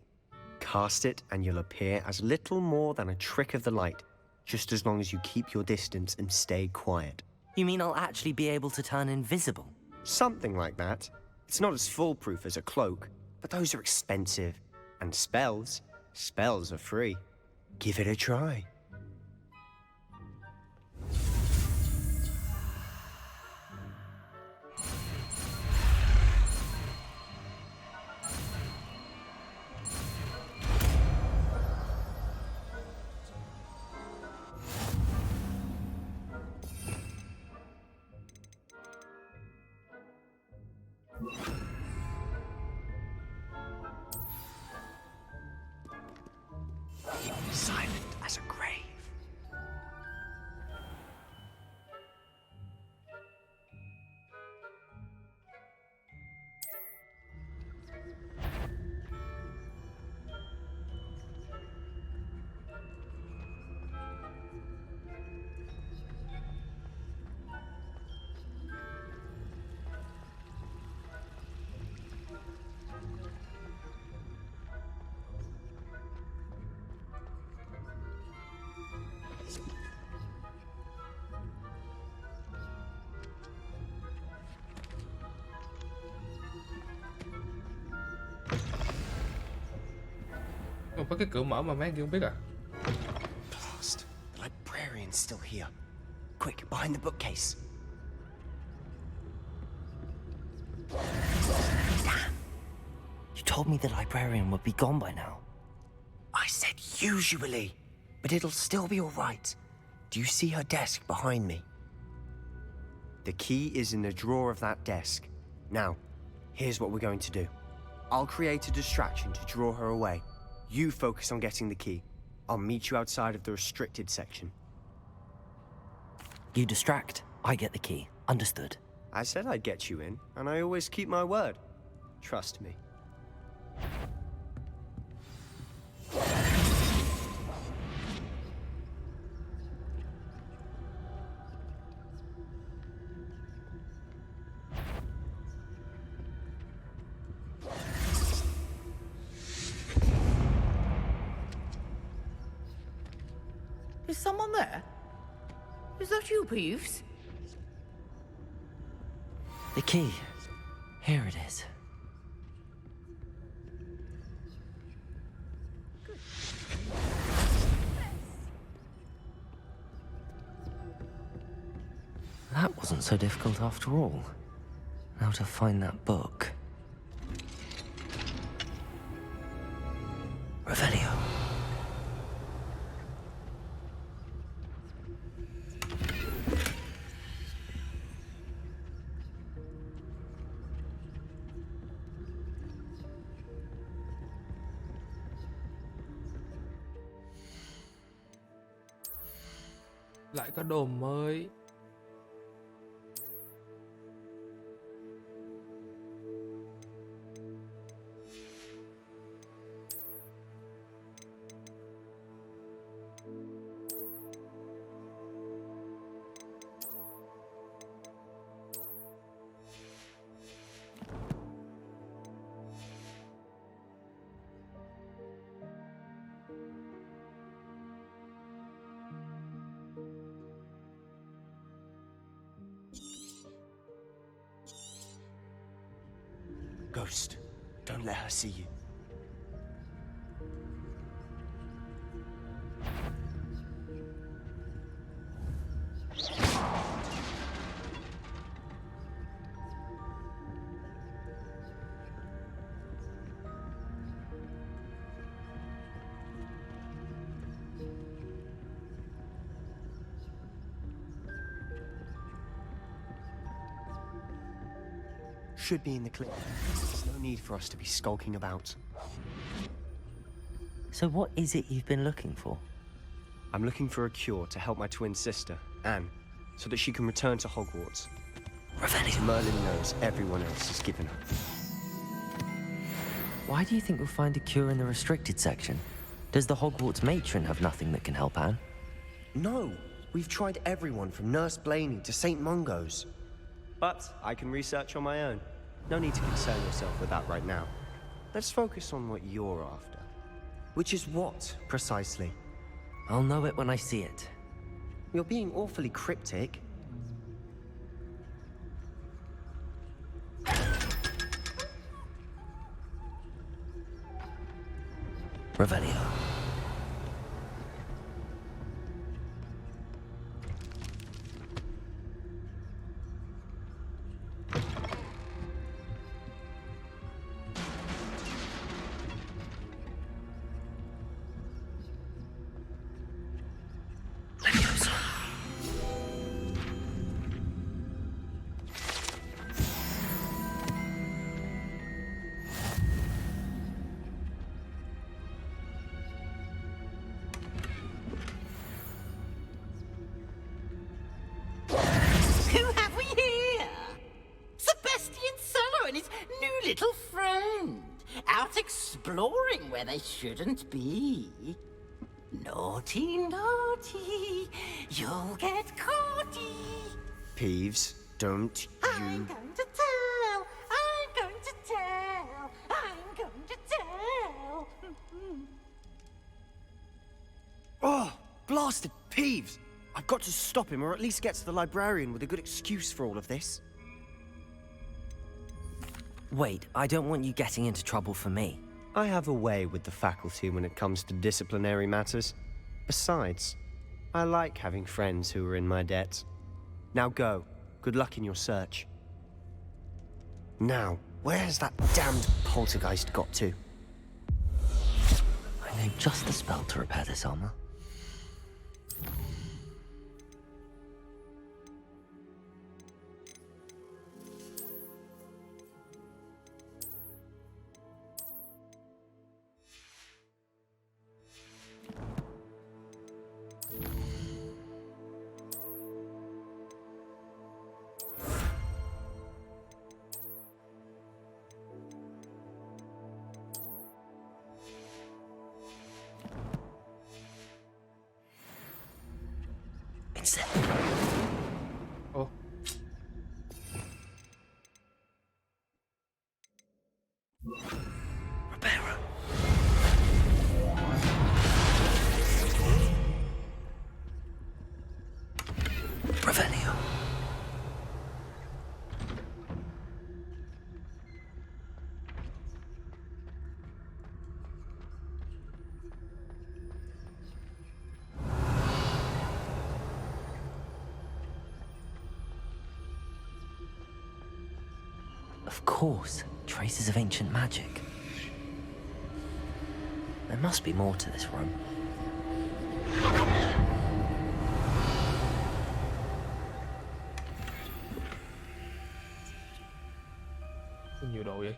Cast it and you'll appear as little more than a trick of the light, just as long as you keep your distance and stay quiet. You mean I'll actually be able to turn invisible? Something like that. It's not as foolproof as a cloak, but those are expensive. And spells are free. Give it a try. Silent as a grave. Có cái cửa mở mà mấy anh kia không biết à? Blast. The librarian's still here. Quick, behind the bookcase. told me the librarian would be gone by now. I said usually, but it'll still be all right. Do you see her desk behind me? The key is in the drawer of that desk. Now, here's what we're going to do. I'll create a distraction to draw her away. You focus on getting the key. I'll meet you outside of the restricted section. You distract, I get the key. Understood. I said I'd get you in, and I always keep my word. Trust me. Is someone there? Is that you, Peeves? The key. Here it is. That wasn't so difficult after all. Now to find that book. Revelio. Lại có đồ mới. Ghost, don't let her see you. Should be in the clip. There's no need for us to be skulking about. So what is it you've been looking for? I'm looking for a cure to help my twin sister, Anne, so that she can return to Hogwarts. Revelio. Merlin knows everyone else is given her. Why do you think we'll find a cure in the restricted section? Does the Hogwarts matron have nothing that can help Anne? No, we've tried everyone from Nurse Blaney to St. Mungo's. But I can research on my own. No need to concern yourself with that right now. Let's focus on what you're after. Which is what, precisely? I'll know it when I see it. You're being awfully cryptic. Revelio. Who have we here? Sebastian Cello and his new little friend. Out exploring where they shouldn't be. Naughty, naughty, you'll get caughty. Peeves, don't I'm going to tell, I'm going to tell, I'm going to tell. Oh, blasted Peeves! I've got to stop him, or at least get to the librarian with a good excuse for all of this. Wait, I don't want you getting into trouble for me. I have a way with the faculty when it comes to disciplinary matters. Besides, I like having friends who are in my debt. Now go. Good luck in your search. Now, Where has that damned poltergeist got to? I know just the spell to repair this armor. It's it. Ồ. Reparo. Revelio. Of course, traces of ancient magic. There must be more to this room. Sao nhiều đồ vậy?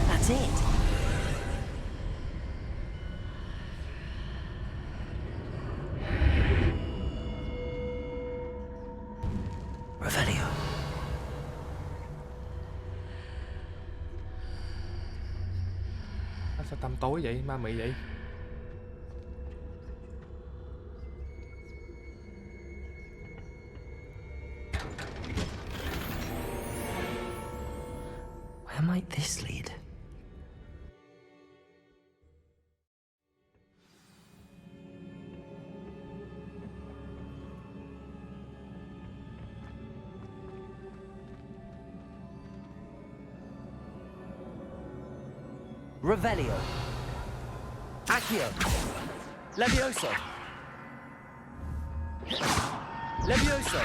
That's it. Revelio. Sao tăm tối vậy, ma mị vậy? Where might this lead? Revelio. Accio. Levioso. Levioso.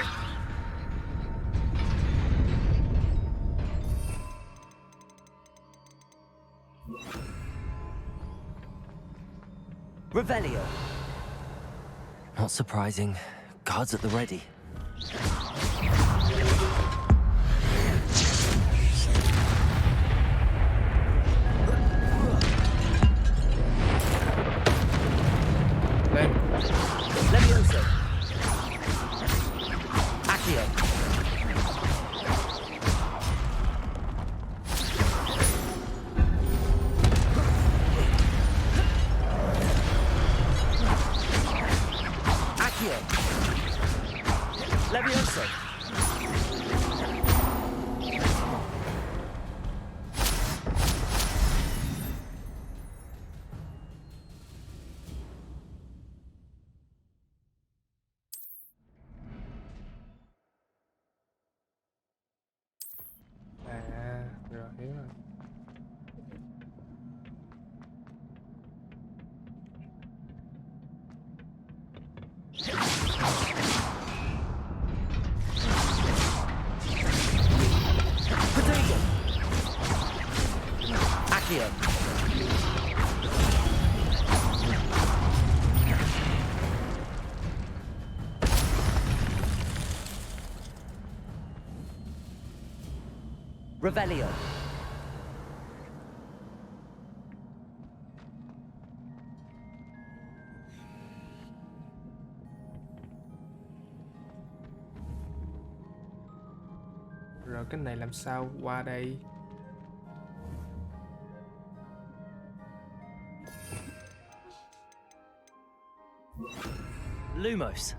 Revelio. Not surprising. Guards at the ready. Lên. Levioso. Accio. Accio. Levioso. À, rồi hiểu rồi. Potato. Accio. Revelio. Rồi cái này làm sao qua đây? Lumos.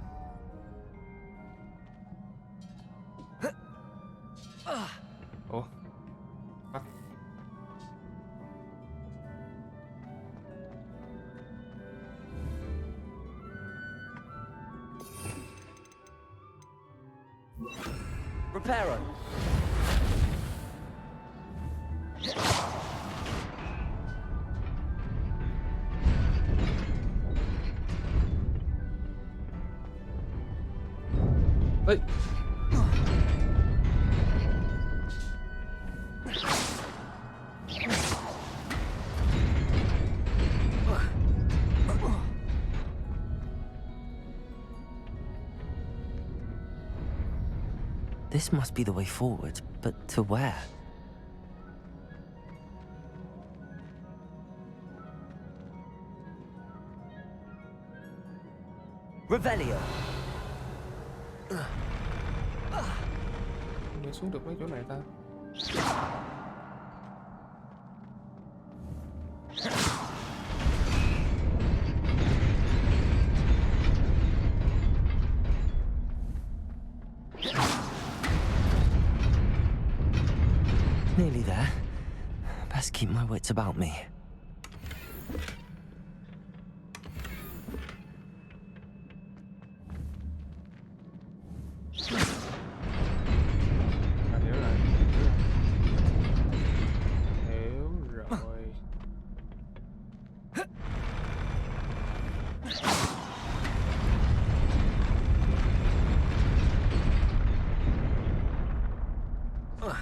Ủa? Bắt. Reparo. Ê. This must be the way forward, but to where? Revelio. Mình xuống được mấy chỗ này ta? Nearly there. Best keep my wits about me. Hiểu rồi. Hiểu rồi.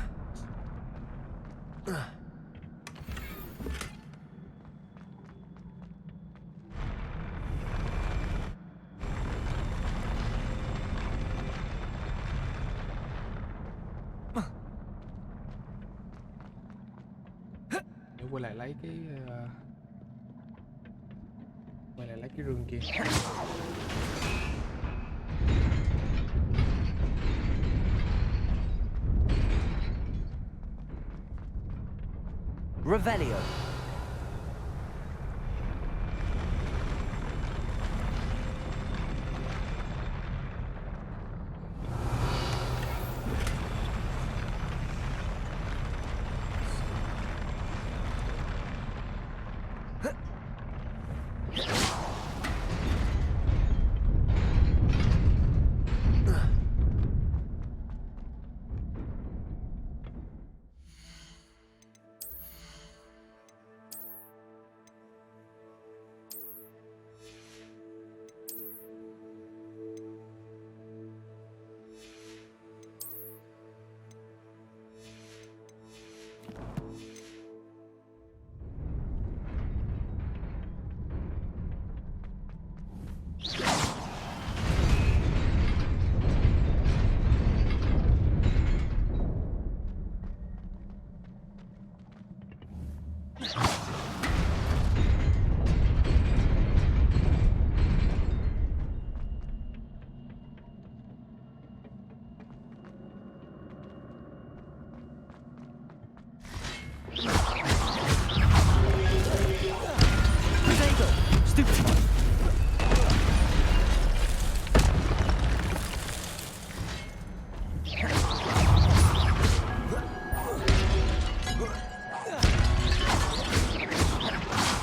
Để quay lại lấy cái quay lại lấy cái rương kia. Revelio.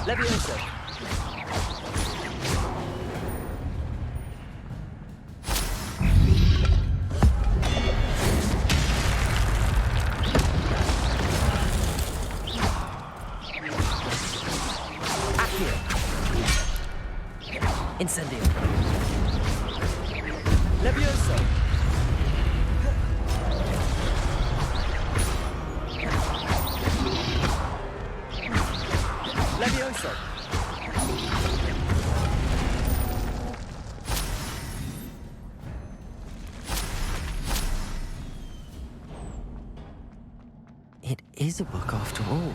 Levioso. Accio. Incendio. Levioso. Levioso. It is a book after all.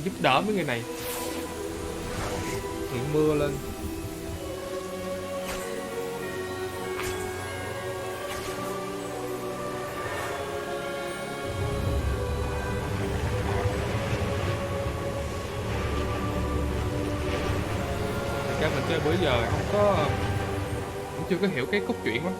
giúp đỡ mấy người này. Hiện mưa lên. Cái mình chơi bữa giờ cũng chưa có hiểu cái cốt truyện lắm.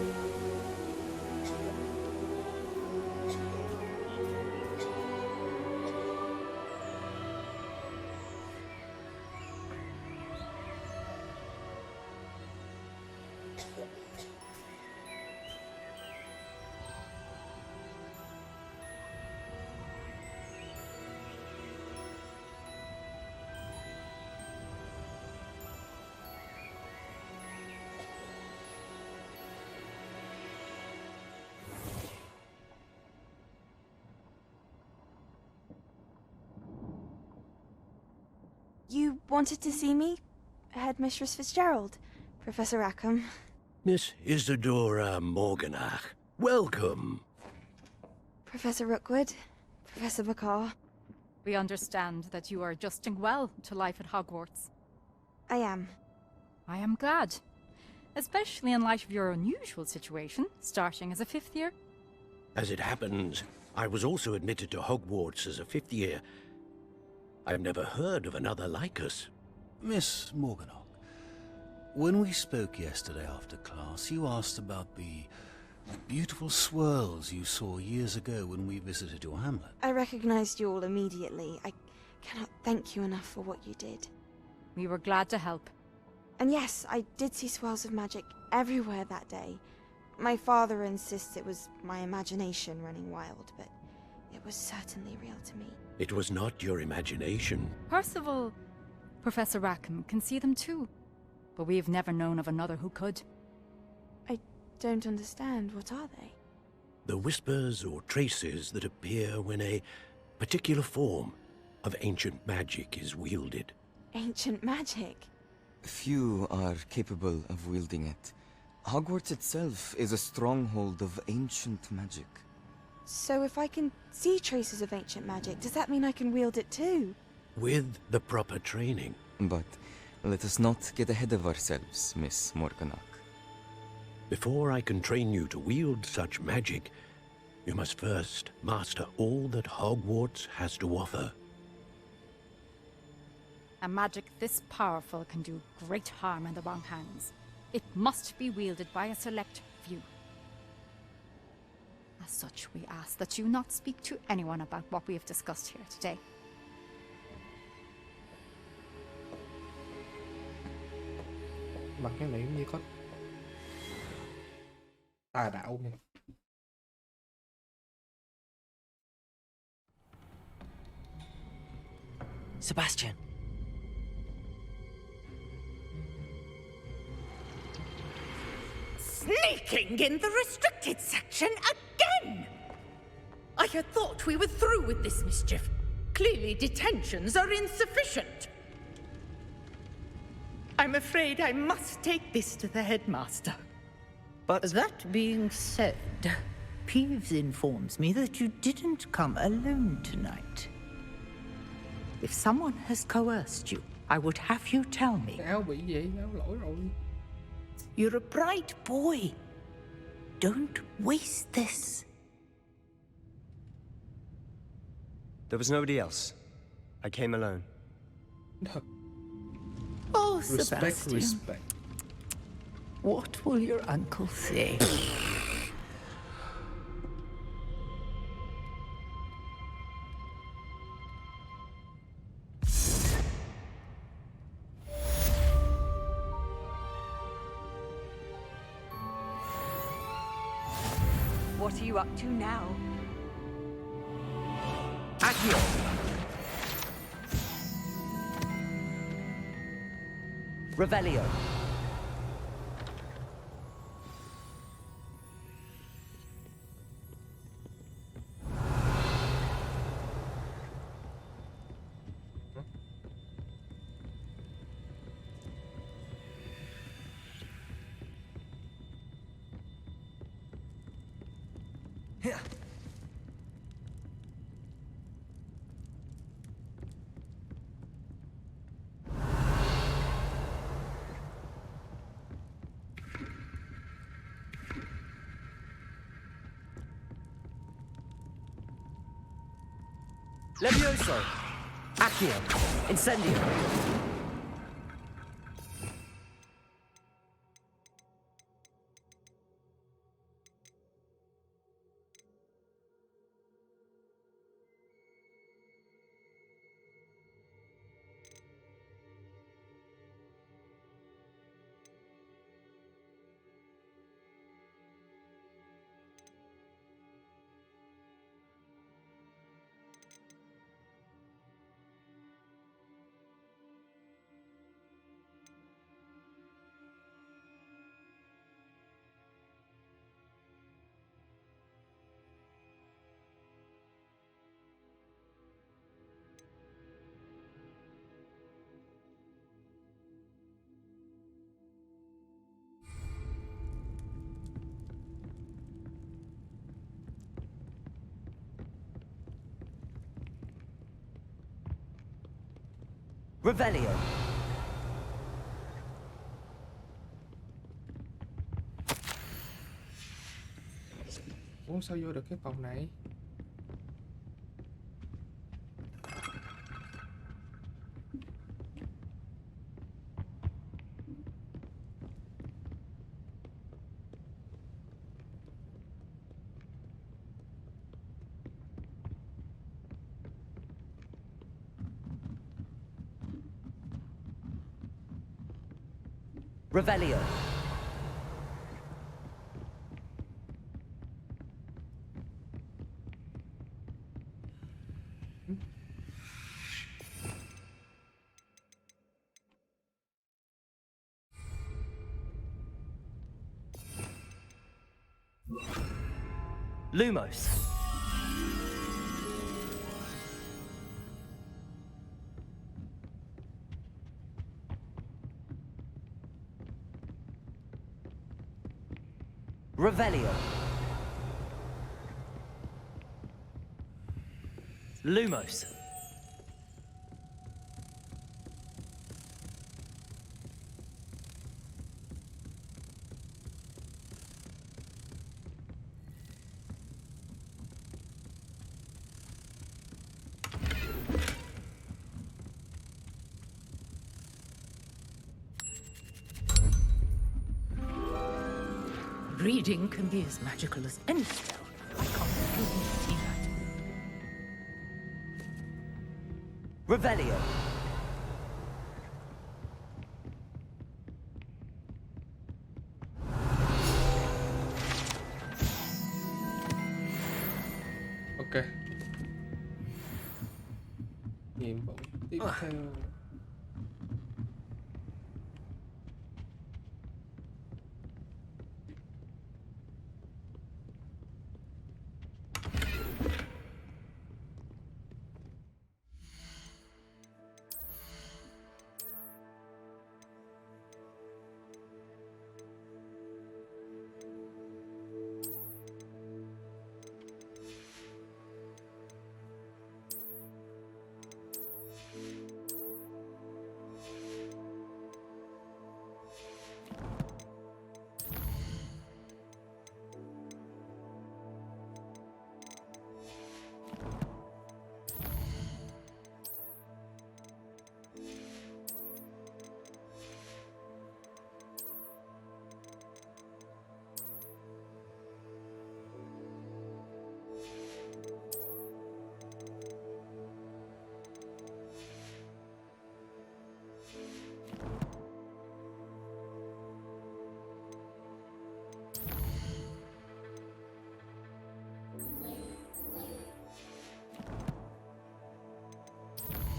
You wanted to see me? Headmistress Fitzgerald, Professor Rackham. Miss Isadora Morganach, welcome. Professor Rookwood, Professor Bakar. We understand that you are adjusting well to life at Hogwarts. I am. I am glad. Especially in light of your unusual situation, starting as a 5th year. As it happens, I was also admitted to Hogwarts as a 5th year. I've never heard of another like us. Miss Morganach, when we spoke yesterday after class, you asked about the beautiful swirls you saw years ago when we visited your hamlet. I recognized you all immediately. I cannot thank you enough for what you did. We were glad to help. And yes, I did see swirls of magic everywhere that day. My father insists it was my imagination running wild, but it was certainly real to me. It was not your imagination. Percival, Professor Rackham can see them too. But we've never known of another who could. I don't understand. What are they? The whispers or traces that appear when a particular form of ancient magic is wielded. Ancient magic? Few are capable of wielding it. Hogwarts itself is a stronghold of ancient magic. So if I can see traces of ancient magic, does that mean I can wield it too? With the proper training. But let us not get ahead of ourselves, Miss Morganach. Before I can train you to wield such magic, you must first master all that Hogwarts has to offer. A magic this powerful can do great harm in the wrong hands. It must be wielded by a select few. As such, we ask that you not speak to anyone about what we have discussed here today. Mặt cái này như có tà đạo nha. Sebastian. Sneaking in the restricted section again! I had thought we were through with this mischief. Clearly detentions are insufficient. I'm afraid I must take this to the headmaster. But that being said, Peeves informs me that you didn't come alone tonight. If someone has coerced you, I would have you tell me. Áo bị gì? Áo lỗi rồi. You're a bright boy. Don't waste this. There was nobody else. I came alone. Oh, Respect, Sebastian. respect. What will your uncle say? What are you up to now? Accio! Revelio. Levioso! Accio! Incendio! Revelio. Ủa sao vô được cái phòng này? Revelio. Lumos. Revelio. Lumos. Reading can be as magical as any spell. I can't believe you see that. Revelio. Ok. Nhiệm vụ tiếp theo.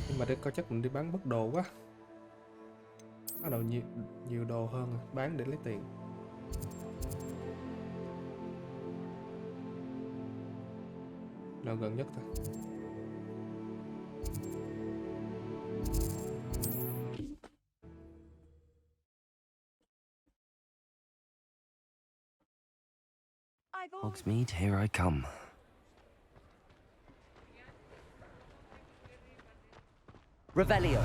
Nhưng mà để coi chắc mình đi bán bất đồ quá. Bắt đầu nhiều đồ hơn rồi. Bán để lấy tiền. Nào gần nhất thôi. Hogsmeade, here I come. Revelio.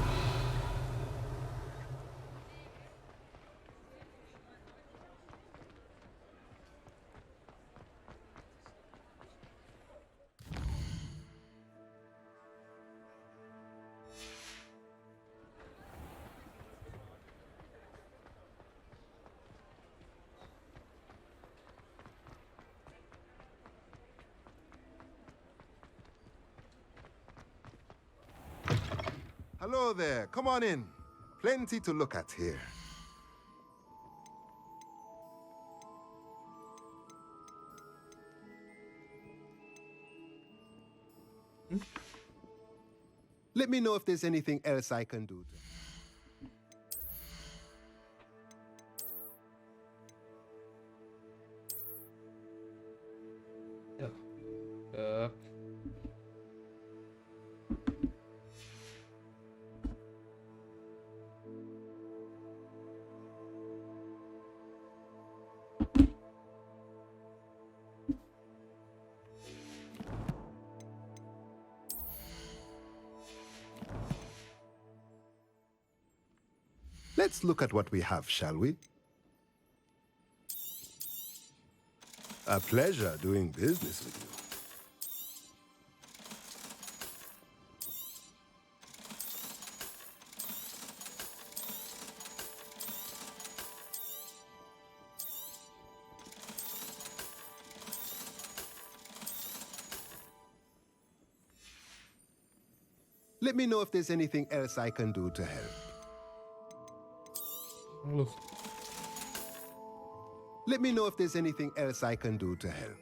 Hello there. Come on in. Plenty to look at here. Let me know if there's anything else I can do. Được. Let's look at what we have, shall we? A pleasure doing business with you. Let me know if there's anything else I can do to help. Let me know if there's anything else I can do to help.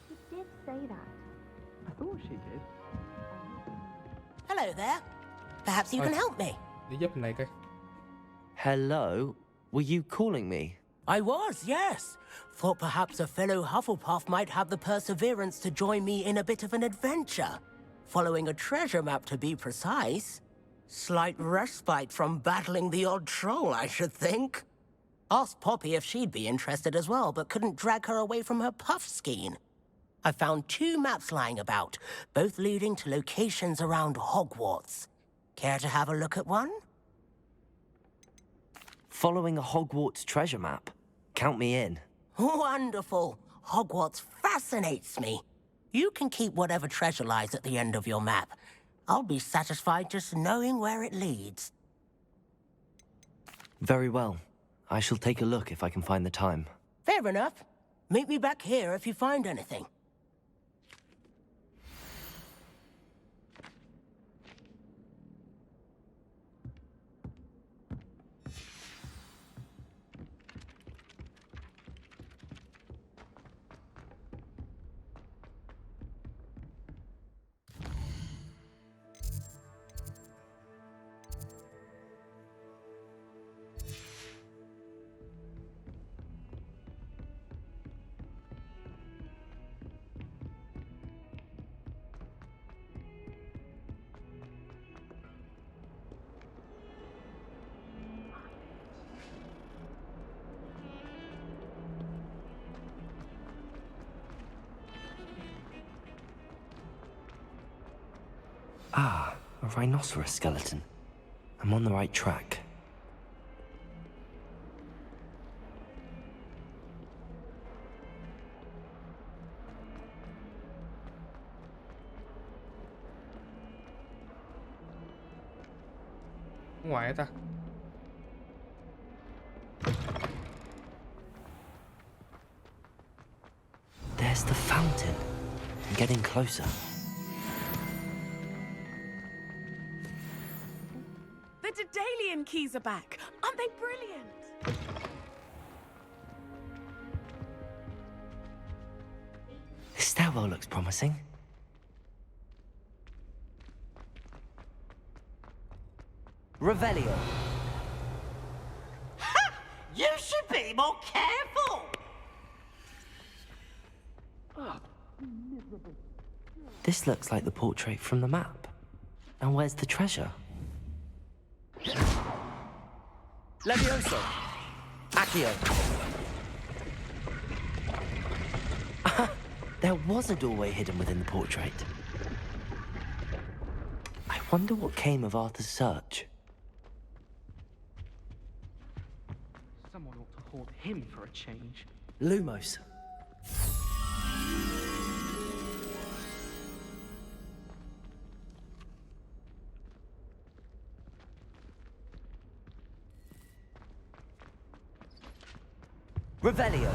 She did say that. I thought she did. Hello there. Perhaps you can help me. Đi giúp này coi. Hello? Were you calling me? I was, yes. Thought perhaps a fellow Hufflepuff might have the perseverance to join me in a bit of an adventure. Following a treasure map, to be precise. Slight respite from battling the odd troll, I should think. Asked Poppy if she'd be interested as well, but couldn't drag her away from her puff skein. I found 2 maps lying about, both leading to locations around Hogwarts. Care to have a look at one? Following a Hogwarts treasure map? Count me in. Wonderful. Hogwarts fascinates me. You can keep whatever treasure lies at the end of your map. I'll be satisfied just knowing where it leads. Very well. I shall take a look if I can find the time. Fair enough. Meet me back here if you find anything. Ah, a rhinoceros skeleton. I'm on the right track. Ngoài ta. There's the fountain. I'm getting closer. The Daedalian keys are back. Aren't they brilliant? This stairwell looks promising. Revelio. You should be more careful! This looks like the portrait from the map. And where's the treasure? Levioso. Accio. There was a doorway hidden within the portrait. I wonder what came of Arthur's search. Someone ought to haunt him for a change. Lumos. Revelio.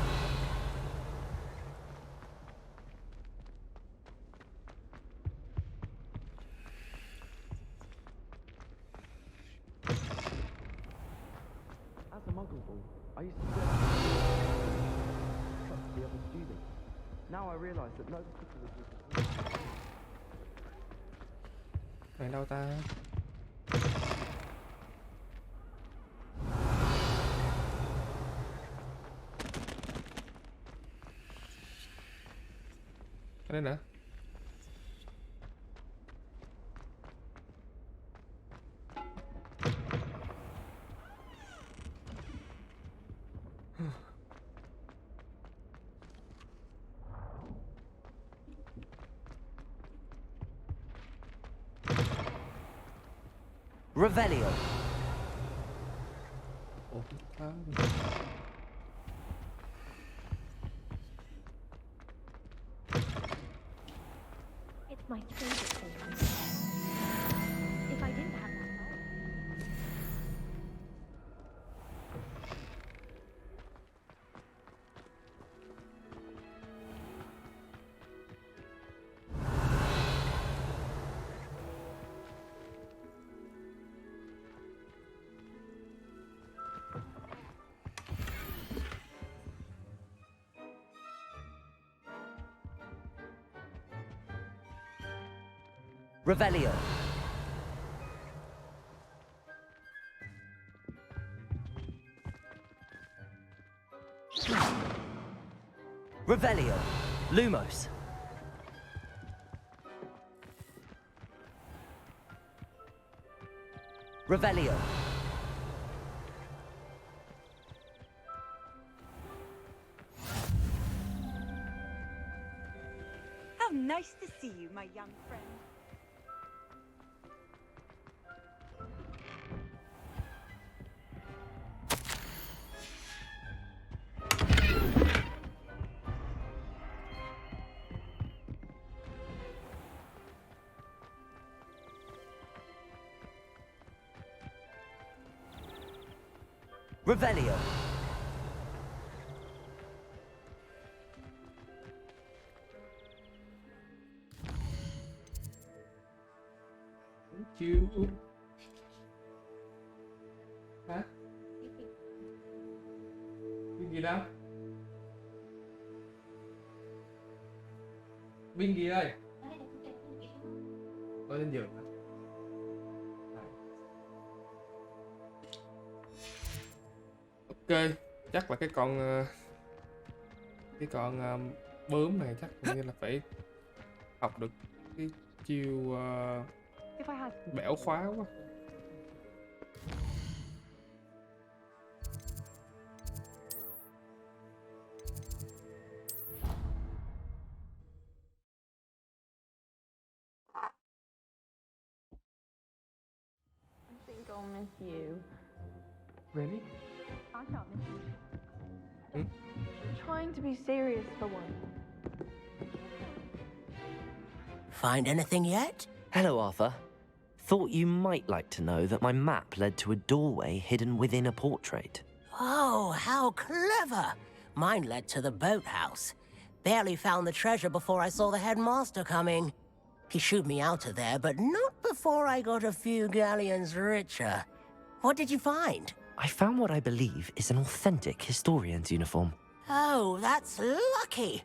As a muggle ball, I used to do to be able to do this. Now I realise that no particular group of Này đâu ta? Ở đây nè. Revelio. Ủa, sao? It's my favorite thing. If I didn't have that bowl. Revelio. Revelio. Lumos. Revelio. How nice to see you, my young friend. Revelio. Thank you. Hả? Viên gì đâu? Viên gì ơi? Tôi lên giường hả? Ok, chắc là cái con bướm này chắc như là phải học được cái chiêu bẻo khóa quá. I think I'll miss you. Really? I can't miss you. Hmm? I'm trying to be serious for once. Find anything yet? Hello, Arthur. Thought you might like to know that my map led to a doorway hidden within a portrait. Oh, how clever! Mine led to the boathouse. Barely found the treasure before I saw the headmaster coming. He shooed me out of there, but not before I got a few galleons richer. What did you find? I found what I believe is an authentic historian's uniform. Oh, that's lucky.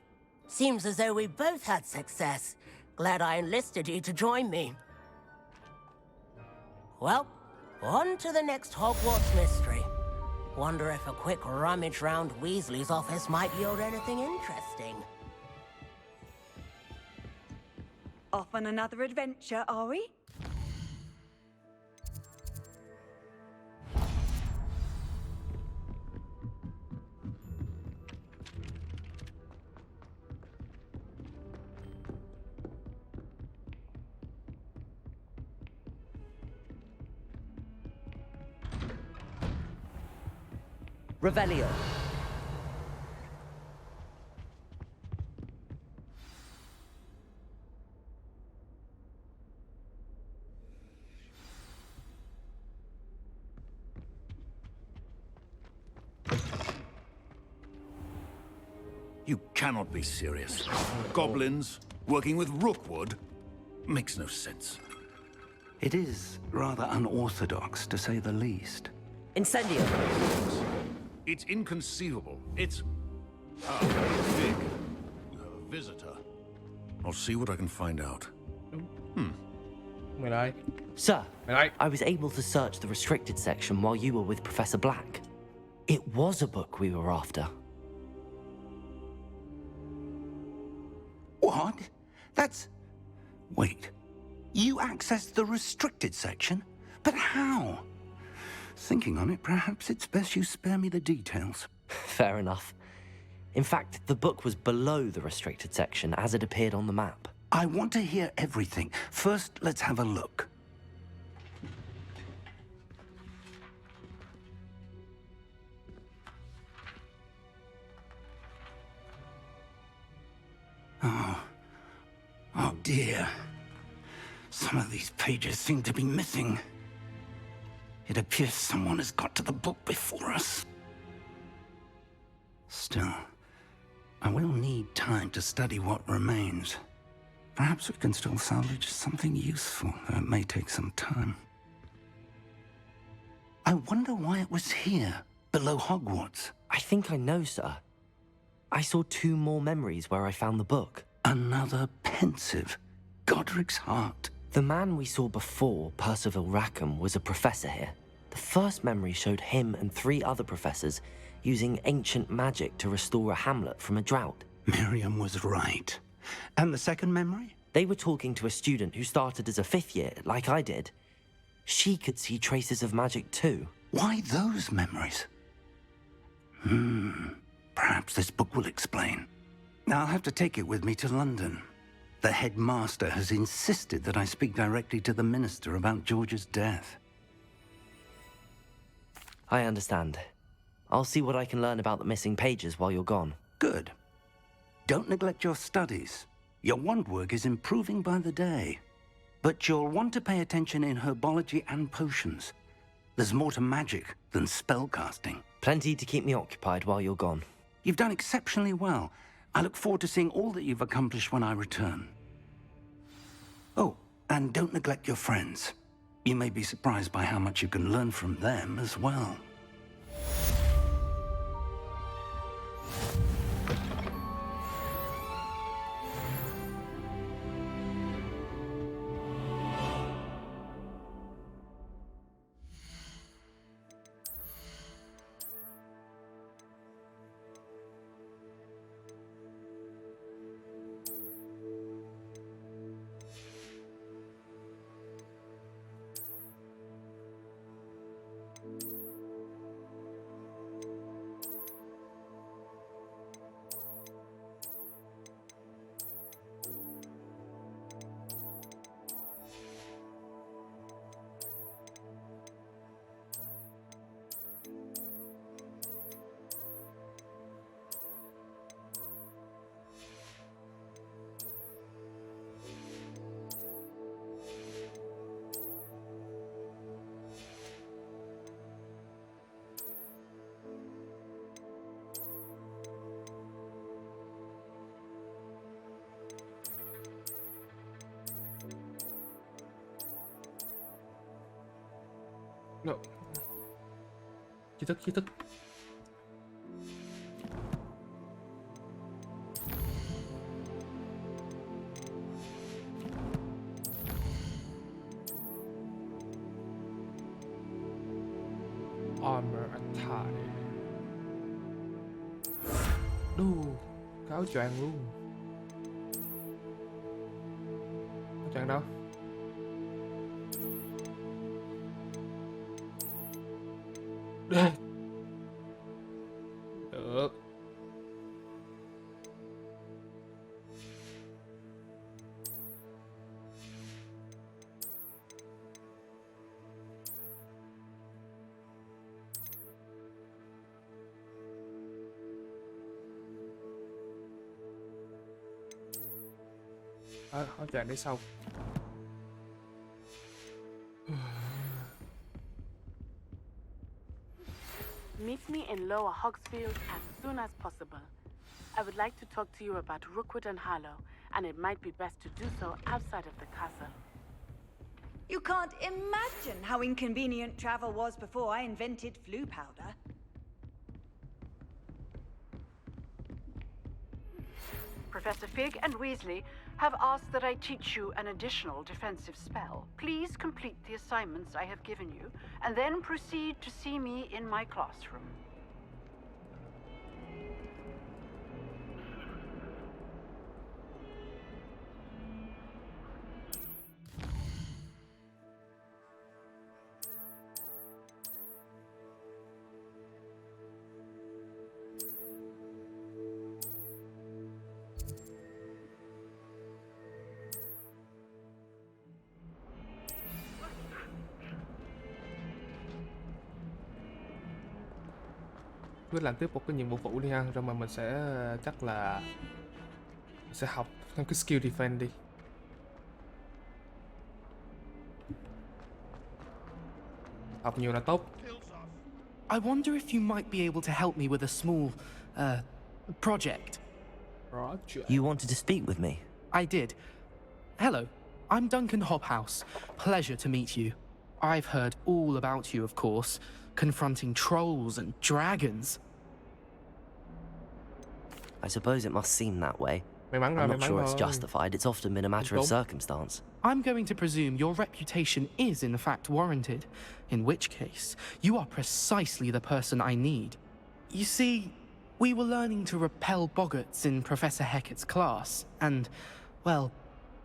Seems as though we both had success. Glad I enlisted you to join me. Well, on to the next Hogwarts mystery. Wonder if a quick rummage round Weasley's office might yield anything interesting. Off on another adventure, are we? Revelio. You cannot be serious. Goblins working with Rookwood makes no sense. It is rather unorthodox, to say the least. Incendio! It's inconceivable. It's... big. Visitor. I'll see what I can find out. Sir, I was able to search the restricted section while you were with Professor Black. It was a book we were after. What? That's... Wait. You accessed the restricted section? But how? Thinking on it, perhaps it's best you spare me the details. Fair enough. In fact, the book was below the restricted section as it appeared on the map. I want to hear everything. First, let's have a look. Oh dear. Some of these pages seem to be missing. It appears someone has got to the book before us. Still, I will need time to study what remains. Perhaps we can still salvage something useful, though it may take some time. I wonder why it was here, below Hogwarts. I think I know, sir. I saw 2 more memories where I found the book. Another pensive. Godric's heart. The man we saw before, Percival Rackham, was a professor here. The first memory showed him and 3 other professors using ancient magic to restore a hamlet from a drought. Miriam was right. And the second memory? They were talking to a student who started as a 5th year, like I did. She could see traces of magic too. Why those memories? Perhaps this book will explain. I'll have to take it with me to London. The headmaster has insisted that I speak directly to the minister about George's death. I understand. I'll see what I can learn about the missing pages while you're gone. Good. Don't neglect your studies. Your wand work is improving by the day. But you'll want to pay attention in herbology and potions. There's more to magic than spellcasting. Plenty to keep me occupied while you're gone. You've done exceptionally well. I look forward to seeing all that you've accomplished when I return. Oh, and don't neglect your friends. You may be surprised by how much you can learn from them as well. No. Chi thức. Armor attire. Đu, cái áo choàng luôn. Áo choàng đâu? Được. Áo choàng để sau. Meet me in Lower Hogsfield as soon as possible. I would like to talk to you about Rookwood and Harlow, and it might be best to do so outside of the castle. You can't imagine how inconvenient travel was before I invented flu powder. Professor Fig and Weasley have asked that I teach you an additional defensive spell. Please complete the assignments I have given you, and then proceed to see me in my classroom. Cứ làm tiếp một cái nhiệm vụ phụ đi ha, rồi mà mình sẽ chắc là mình sẽ học thêm cái skill defense đi. Học nhiều là tốt. I wonder if you might be able to help me with a small, project. You wanted to speak with me? I did. Hello, I'm Duncan Hobhouse. Pleasure to meet you. I've heard all about you, of course, confronting trolls and dragons. I suppose it must seem that way. I'm not sure it's justified. It's often been a matter of circumstance. I'm going to presume your reputation is in fact warranted, in which case, you are precisely the person I need. You see, we were learning to repel boggarts in Professor Hecat's class, and, well,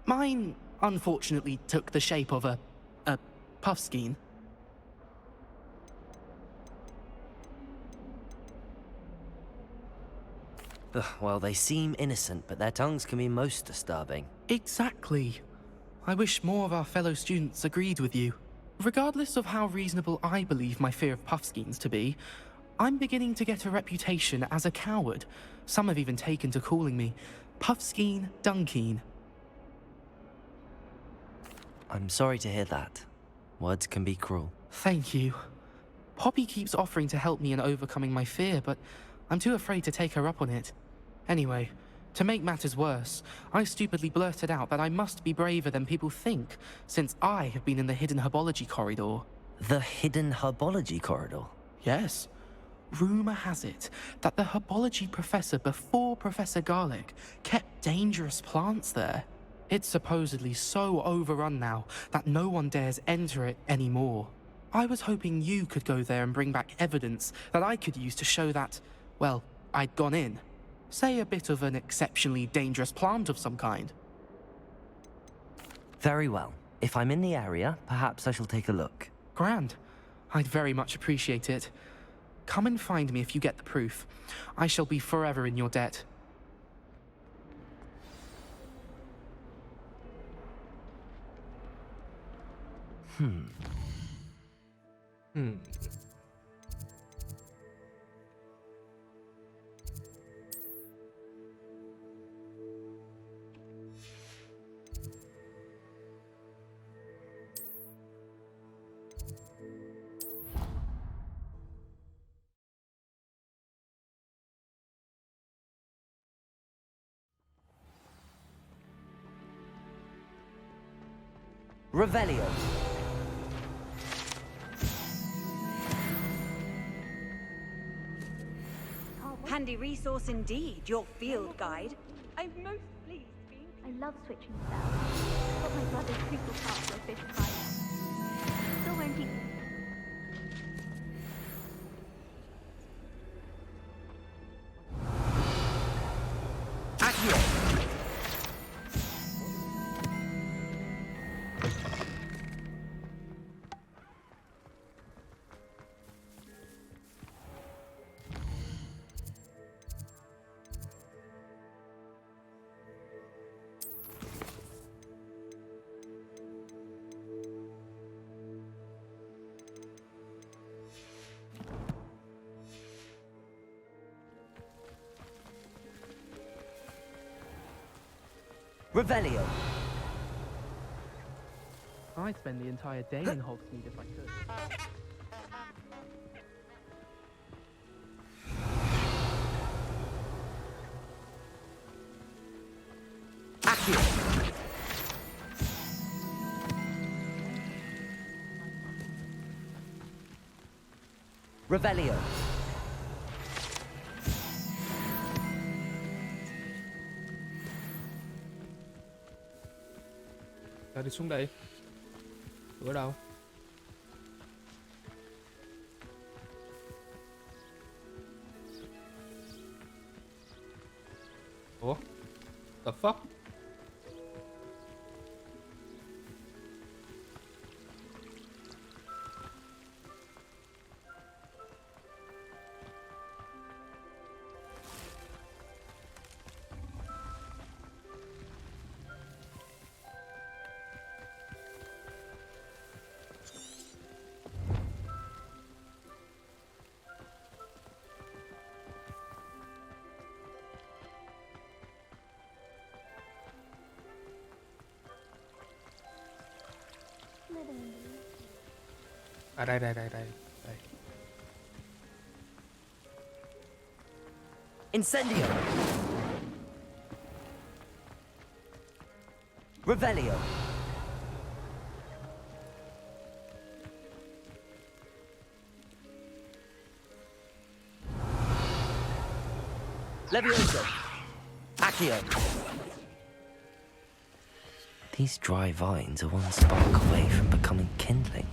mine unfortunately took the shape of a puffskein. Well, they seem innocent, but their tongues can be most disturbing. Exactly. I wish more of our fellow students agreed with you. Regardless of how reasonable I believe my fear of puffskeins to be, I'm beginning to get a reputation as a coward. Some have even taken to calling me Puffskein Dunkeen. I'm sorry to hear that. Words can be cruel. Thank you. Poppy keeps offering to help me in overcoming my fear, but I'm too afraid to take her up on it. Anyway, to make matters worse, I stupidly blurted out that I must be braver than people think, since I have been in the hidden herbology corridor. The hidden herbology corridor? Yes. Rumour has it that the herbology professor before Professor Garlick kept dangerous plants there. It's supposedly so overrun now that no one dares enter it anymore. I was hoping you could go there and bring back evidence that I could use to show that, well, I'd gone in. Say a bit of an exceptionally dangerous plant of some kind. Very well. If I'm in the area, perhaps I shall take a look. Grand. I'd very much appreciate it. Come and find me if you get the proof. I shall be forever in your debt. Revelio. Handy resource indeed, your field guide. I'm most pleased being. I love switching spells. But my brother's crystal parts are fish higher. So when he. Revelio. I'd spend the entire day in Hogsmeade if I could. Revelio. Sao đi xuống đây? Cửa đâu? Ủa? The fuck? À đây. Incendio. Revelio. Levioso. Accio. These dry vines are one spark away from becoming kindling.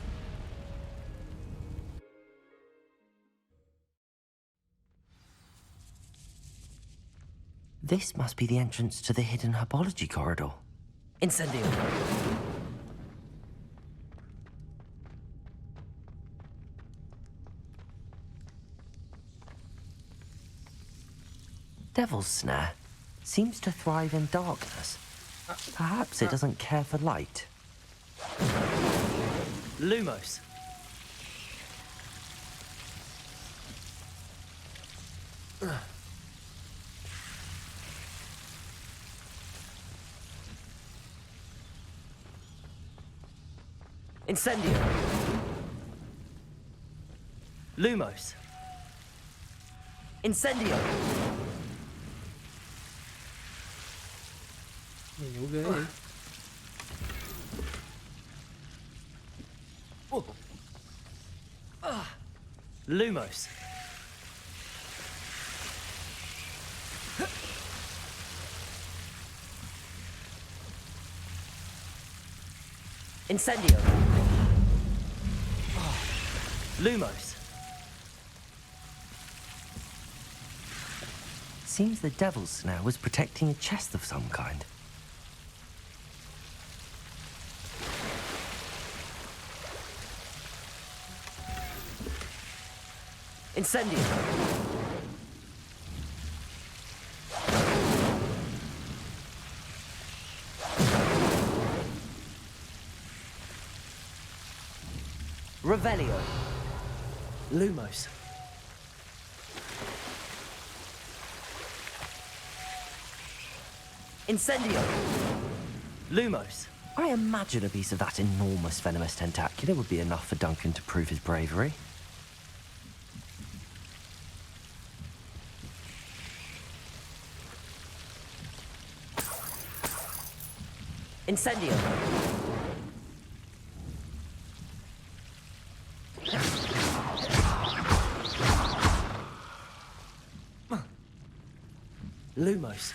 This must be the entrance to the hidden herbology corridor. Incendio. Devil's Snare seems to thrive in darkness. Perhaps it doesn't care for light. Lumos. Incendio. Lumos. Incendio. Nhiều ghê vậy. Lumos. Incendio. Lumos. Seems the Devil's Snare was protecting a chest of some kind. Incendio. Revelio. Lumos. Incendio. Lumos. I imagine a piece of that enormous venomous tentacular would be enough for Duncan to prove his bravery. Incendio. Lumos.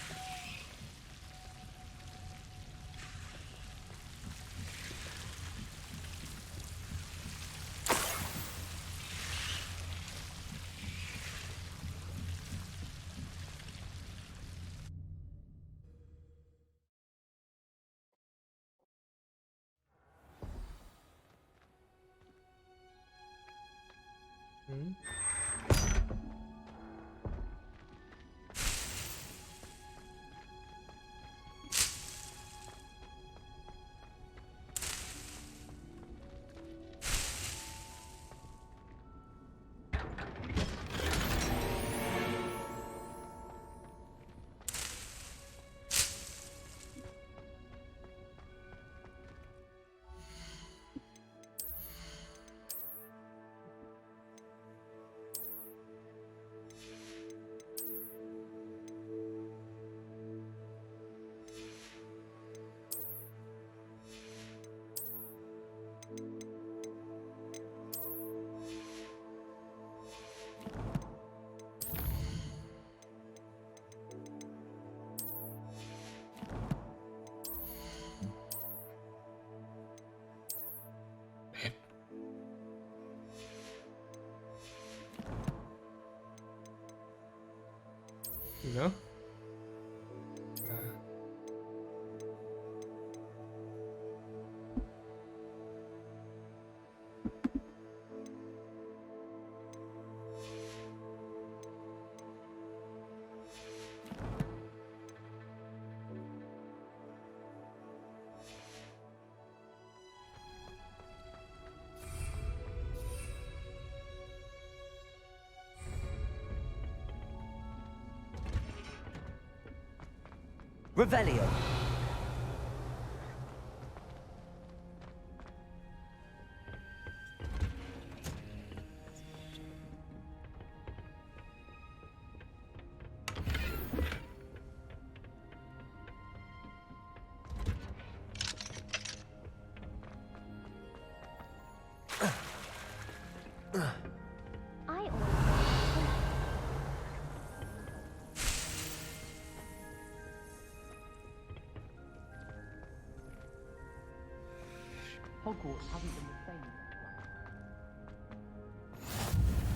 Gì nữa? À. Revelio. Hogwarts hasn't been the same.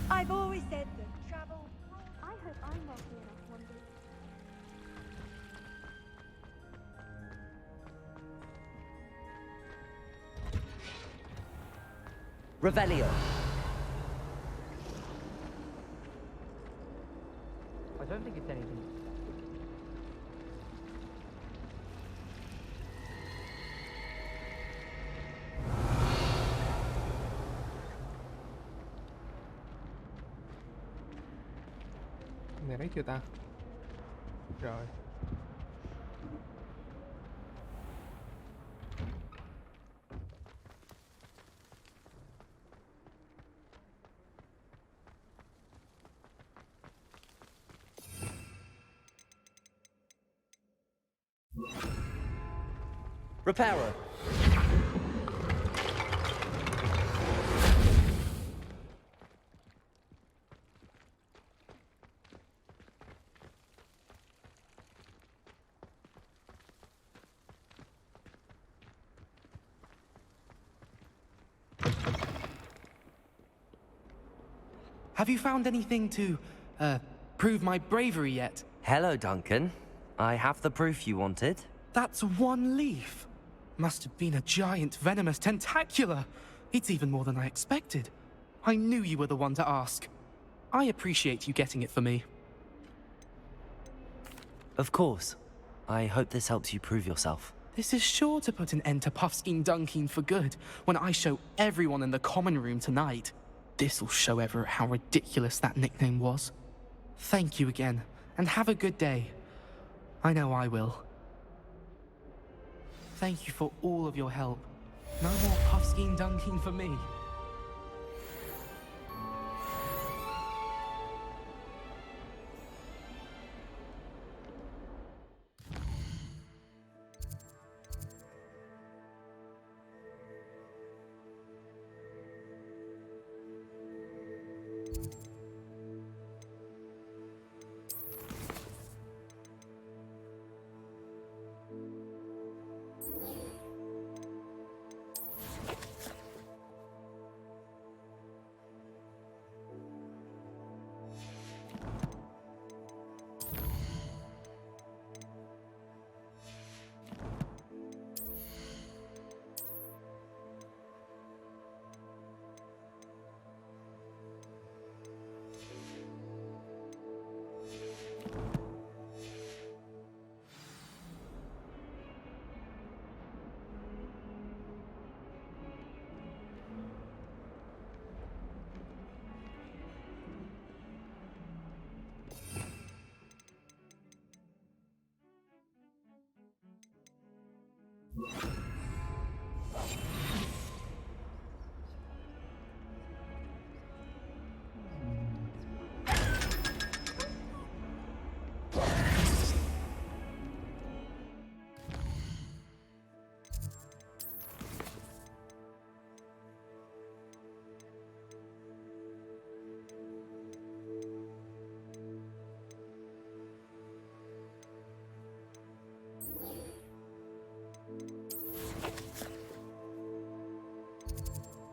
I've always said that travel. I hope I'm wealthy enough one day. Revelio. I don't think it's anything. Này đấy chưa ta? Rồi. Reparo. Have you found anything to, prove my bravery yet? Hello, Duncan. I have the proof you wanted. That's one leaf. Must have been a giant venomous tentacula. It's even more than I expected. I knew you were the one to ask. I appreciate you getting it for me. Of course. I hope this helps you prove yourself. This is sure to put an end to Puffskein Dunkeen for good when I show everyone in the common room tonight. This'll show Everett how ridiculous that nickname was. Thank you again, and have a good day. I know I will. Thank you for all of your help. No more Puffskein Dunkeen for me.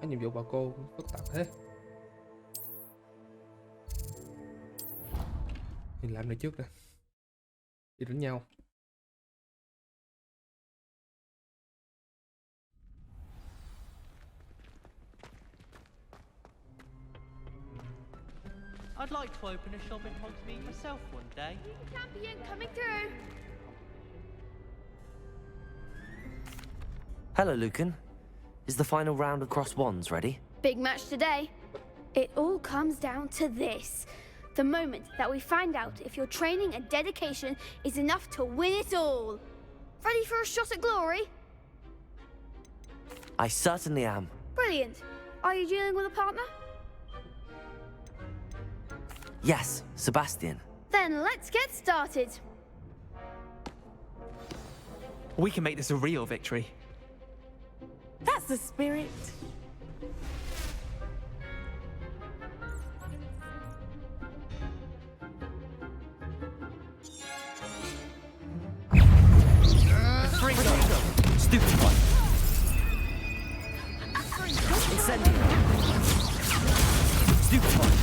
Cái nhiệm vụ bà cô cũng phức tạp thế. Mình làm này trước đây. đi đánh nhau. I'd like to open a shop in Hogsmeade myself one day. Champion coming through. Hello, Lucan. Is the final round of cross wands ready? Big match today. It all comes down to this. The moment that we find out if your training and dedication is enough to win it all. Ready for a shot at glory? I certainly am. Brilliant. Are you dealing with a partner? Yes, Sebastian. Then let's get started. We can make this a real victory. That's the spirit. Stupid one. Incendio. Stupid one.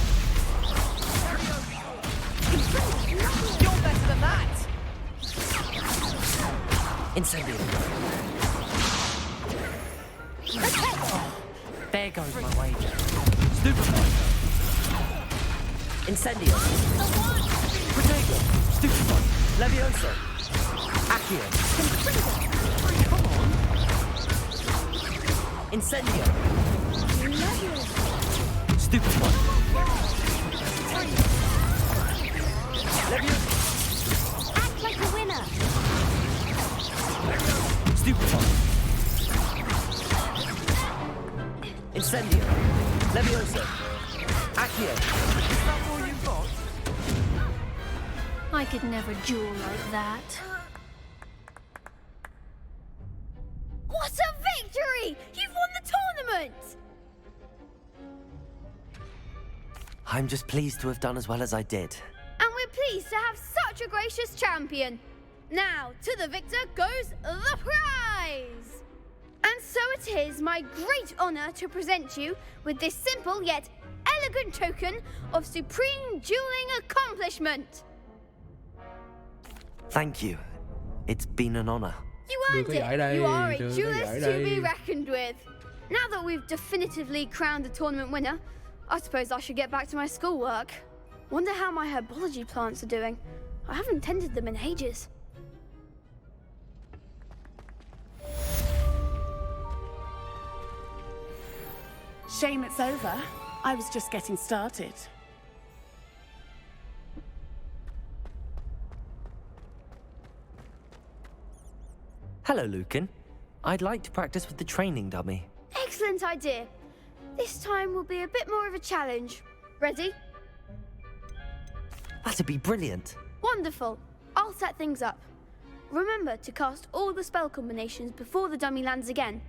You're better than that! Incendio. There goes my wager. Stupid one. Incendio. Protego. Stupid one. Levioso. Accio. Come on! Incendio. Stupid one. Levioso. Act like a winner. Stupid one. Incendio. Levioso. Accio. Is that all you got? I could never duel like that. What a victory! You've won the tournament! I'm just pleased to have done as well as I did. And we're pleased to have such a gracious champion. Now, to the victor goes the prize! And so it is my great honor to present you with this simple yet elegant token of supreme dueling accomplishment. Thank you. It's been an honor. You earned it. You are a duelist to be reckoned with. Now that we've definitively crowned the tournament winner, I suppose I should get back to my schoolwork. Wonder how my herbology plants are doing. I haven't tended them in ages. Shame it's over. I was just getting started. Hello, Lucan. I'd like to practice with the training dummy. Excellent idea. This time will be a bit more of a challenge. Ready? That'd be brilliant. Wonderful. I'll set things up. Remember to cast all the spell combinations before the dummy lands again.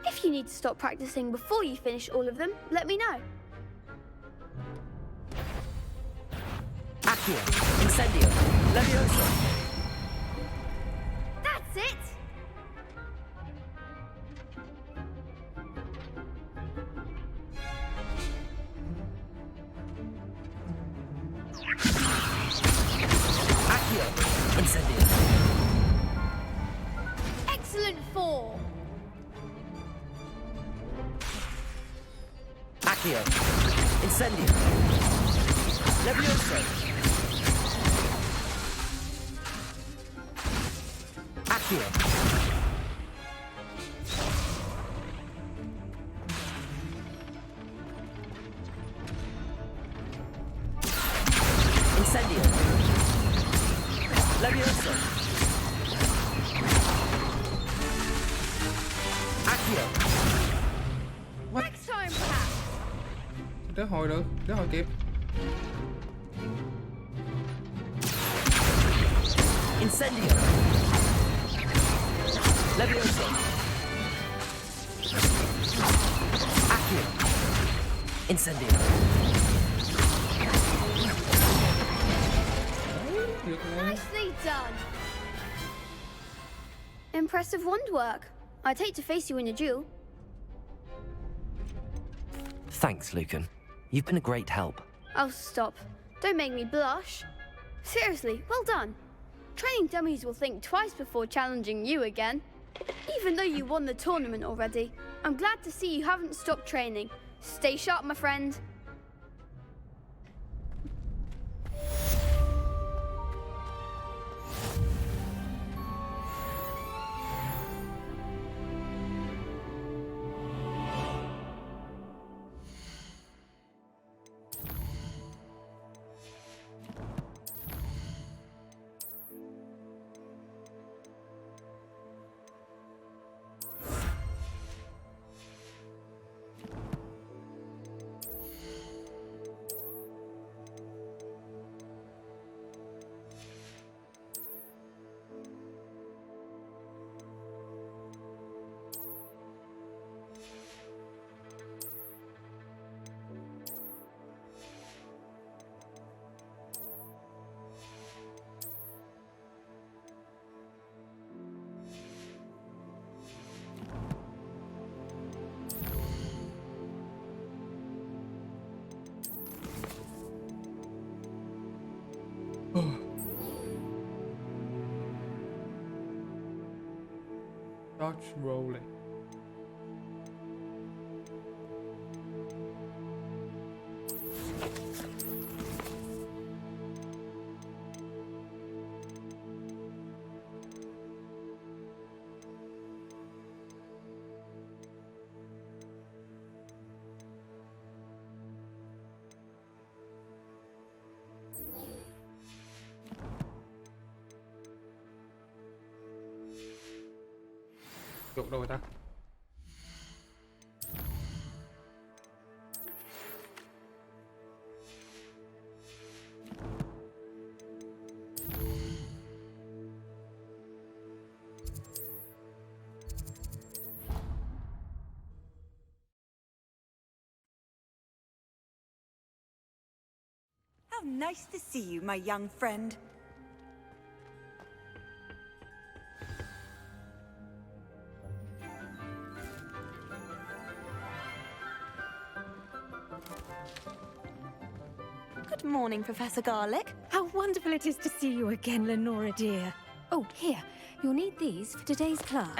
If you need to stop practicing before you finish all of them, let me know. Accio. Incendio. Levioso. That's it! Accio. Incendio. Excellent form! Accio. Incendio. Levioso. Accio. Incendio. Levioso. Accio. Next time, perhaps. Đứa hồi được, đứa hồi kịp. Incendio. Levioso. Accio. Incendio. Nicely done. Impressive wand work. I'd hate to face you in a duel. Thanks, Lucan. You've been a great help. Oh, stop. Don't make me blush. Seriously, well done. Training dummies will think twice before challenging you again. Even though you won the tournament already, I'm glad to see you haven't stopped training. Stay sharp, my friend. Dodge rolling. Chuột đâu rồi ta? How nice to see you, my young friend. Good morning, Professor Garlic. How wonderful it is to see you again, Lenora dear. Oh, here. You'll need these for today's class.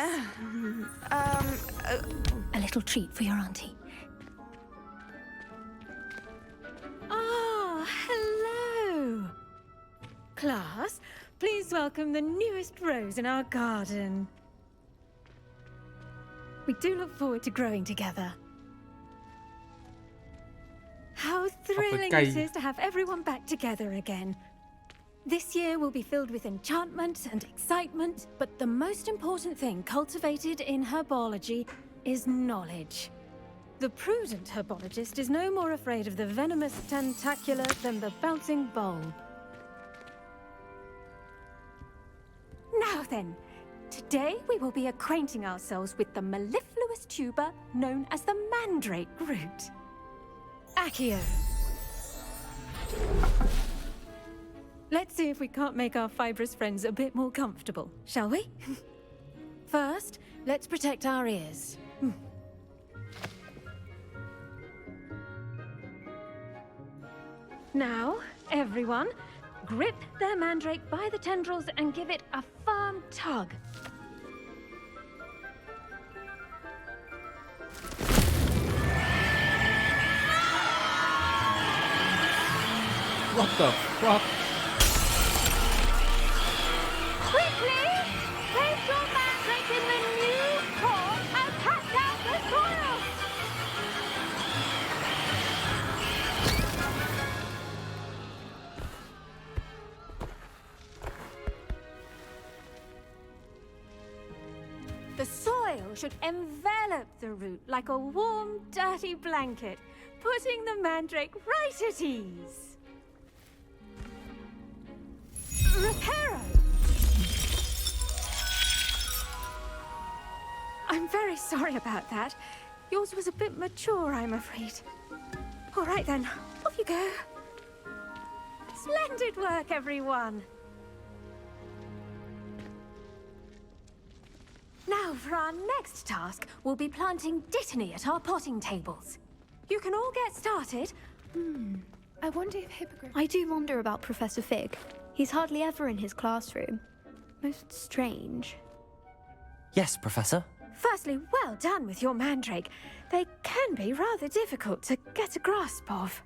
A little treat for your auntie. Ah, hello. Class, please welcome the newest rose in our garden. We do look forward to growing together. How thrilling it is to have everyone back together again. This year will be filled with enchantment and excitement, but the most important thing cultivated in herbology is knowledge. The prudent herbologist is no more afraid of the venomous tentacula than the bouncing bulb. Now then, today we will be acquainting ourselves with the mellifluous tuber known as the mandrake root. Accio. Let's see if we can't make our fibrous friends a bit more comfortable, shall we? First, let's protect our ears. Now, everyone, grip their mandrake by the tendrils and give it a firm tug. What the fuck? Quickly! Place your mandrake in the new core and cut down the soil! The soil should envelop the root like a warm, dirty blanket, putting the mandrake right at ease. Reparo! I'm very sorry about that. Yours was a bit mature, I'm afraid. All right then, off you go. Splendid work, everyone. Now, for our next task, we'll be planting dittany at our potting tables. You can all get started. I wonder if Hippogriff... I do wonder about Professor Fig. He's hardly ever in his classroom. Most strange. Yes, Professor. Firstly, well done with your mandrake. They can be rather difficult to get a grasp of.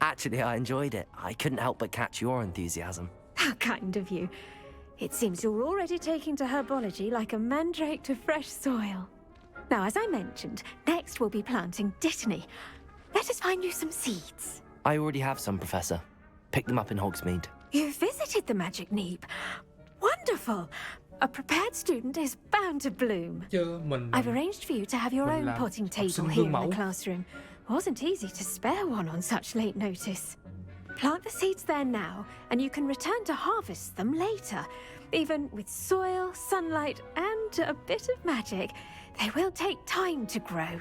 Actually, I enjoyed it. I couldn't help but catch your enthusiasm. How kind of you. It seems you're already taking to herbology like a mandrake to fresh soil. Now, as I mentioned, next we'll be planting dittany. Let us find you some seeds. I already have some, Professor. Picked them up in Hogsmeade. You visited the Magic Neep. Wonderful. A prepared student is bound to bloom. I've arranged for you to have your own potting table here in the classroom. Wasn't easy to spare one on such late notice. Plant the seeds there now, and you can return to harvest them later. Even with soil, sunlight, and a bit of magic, they will take time to grow.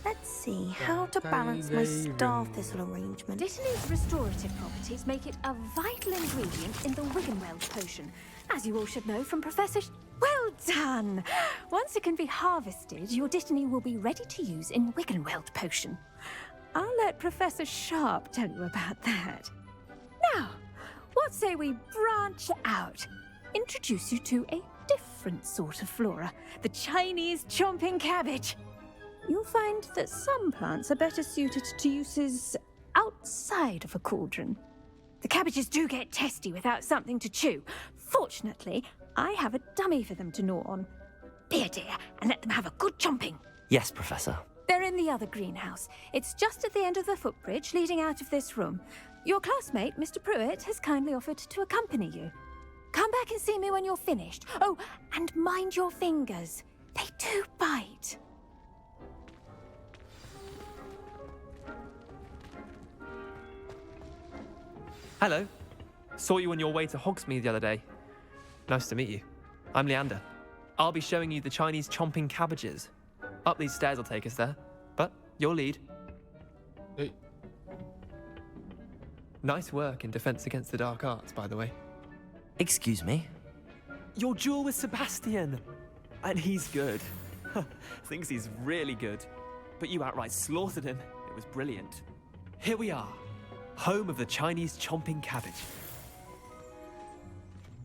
Let's see how to balance my star thistle arrangement. Dittany's restorative properties make it a vital ingredient in the Wiggenweld potion, as you all should know from Professor Well done! Once it can be harvested, your dittany will be ready to use in Wiggenweld potion. I'll let Professor Sharp tell you about that. Now, what say we branch out? Introduce you to a different sort of flora, the Chinese chomping cabbage. You'll find that some plants are better suited to uses outside of a cauldron. The cabbages do get testy without something to chew. Fortunately, I have a dummy for them to gnaw on. Be a dear and let them have a good chomping. Yes, Professor. They're in the other greenhouse. It's just at the end of the footbridge leading out of this room. Your classmate, Mr. Pruitt, has kindly offered to accompany you. Come back and see me when you're finished. Oh, and mind your fingers. They do bite. Hello. Saw you on your way to Hogsmeade the other day. Nice to meet you. I'm Leander. I'll be showing you the Chinese chomping cabbages. Up these stairs will take us there. But your lead. Hey. Nice work in Defense Against the Dark Arts, by the way. Excuse me? Your duel with Sebastian! And he's good. Thinks he's really good. But you outright slaughtered him. It was brilliant. Here we are. Home of the Chinese chomping cabbage.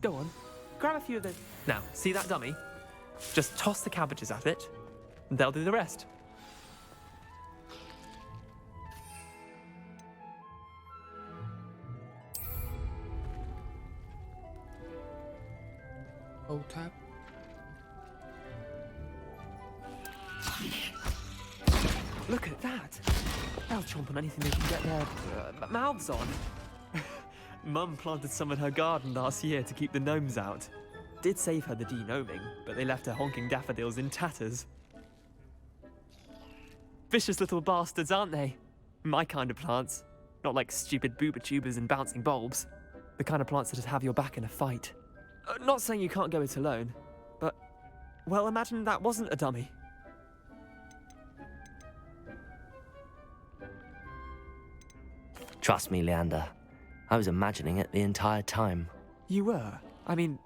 Go on, grab a few of them. Now, see that dummy? Just toss the cabbages at it, and they'll do the rest. Oh, tap. Look at that. They'll chomp on anything they can get their mouths on. Mum planted some in her garden last year to keep the gnomes out. Did save her the de-gnoming, but they left her honking daffodils in tatters. Vicious little bastards, aren't they? My kind of plants. Not like stupid booba tubers and bouncing bulbs. The kind of plants that'd have your back in a fight. Not saying you can't go it alone, but, well, imagine that wasn't a dummy. Trust me, Leander. I was imagining it the entire time. You were? I mean,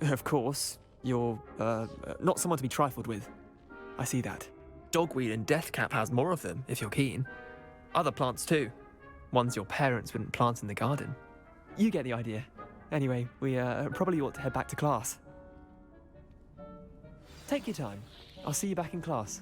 of course, you're, not someone to be trifled with. I see that. Dogweed and deathcap has more of them, if you're keen. Other plants too. Ones your parents wouldn't plant in the garden. You get the idea. Anyway, we probably ought to head back to class. Take your time. I'll see you back in class.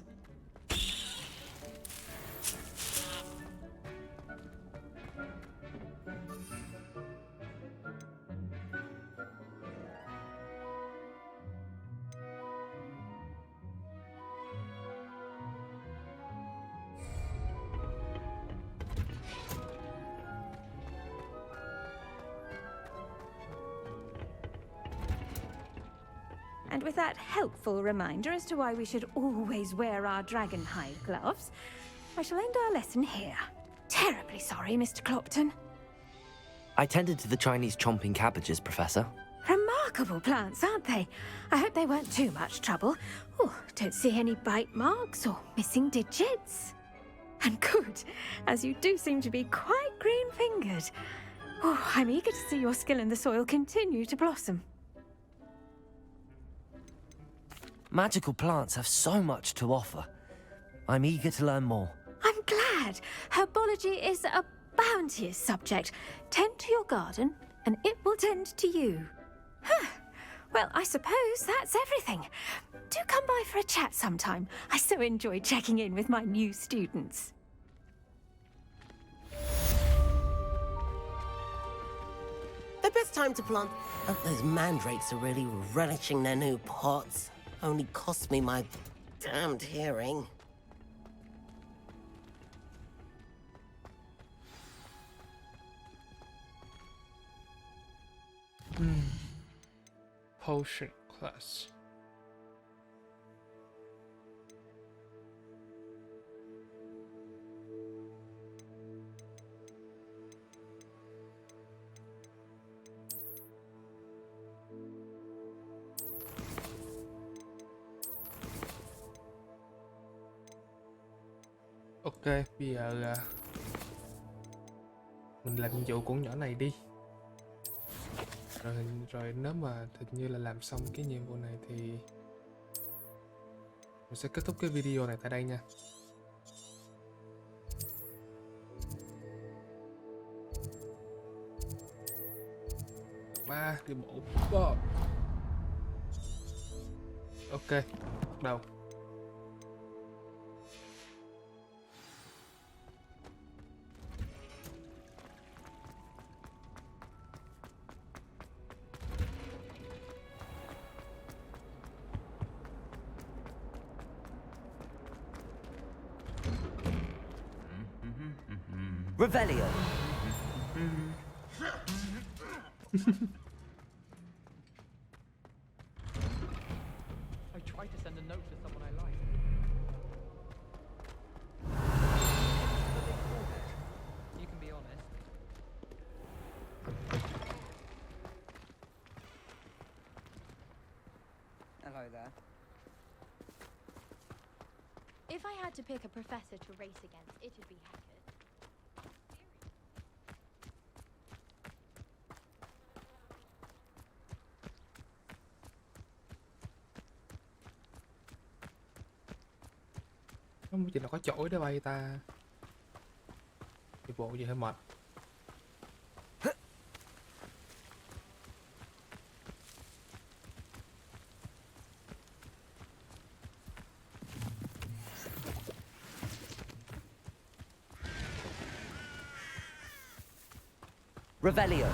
And with that helpful reminder as to why we should always wear our dragonhide gloves, I shall end our lesson here. Terribly sorry, Mr. Clopton. I tended to the Chinese chomping cabbages, Professor. Remarkable plants, aren't they? I hope they weren't too much trouble. Oh, don't see any bite marks or missing digits. And good, as you do seem to be quite green-fingered. Oh, I'm eager to see your skill in the soil continue to blossom. Magical plants have so much to offer. I'm eager to learn more. I'm glad. glad. Herbology is a bounteous subject. Tend to your garden, and it will tend to you. Well, I suppose that's everything. Do come by for a chat sometime. I so enjoy checking in with my new students. The best time to plant... Oh, those mandrakes are really relishing their new pots. Only cost me my damned hearing. Potion class. Ok, bây giờ mình làm nhiệm vụ của nhỏ này đi. Rồi nếu mà thật như là làm xong cái nhiệm vụ này thì mình sẽ kết thúc cái video này tại đây nha. Ba đi bộ. Ok, bắt đầu. Revelio. I tried to send a note to someone I like. You can be honest. Hello there. If I had to pick a professor to race against, it'd be Hackett. Không chỉ là có chổi để bay ta. Đi bộ gì hơi mệt. Revelio.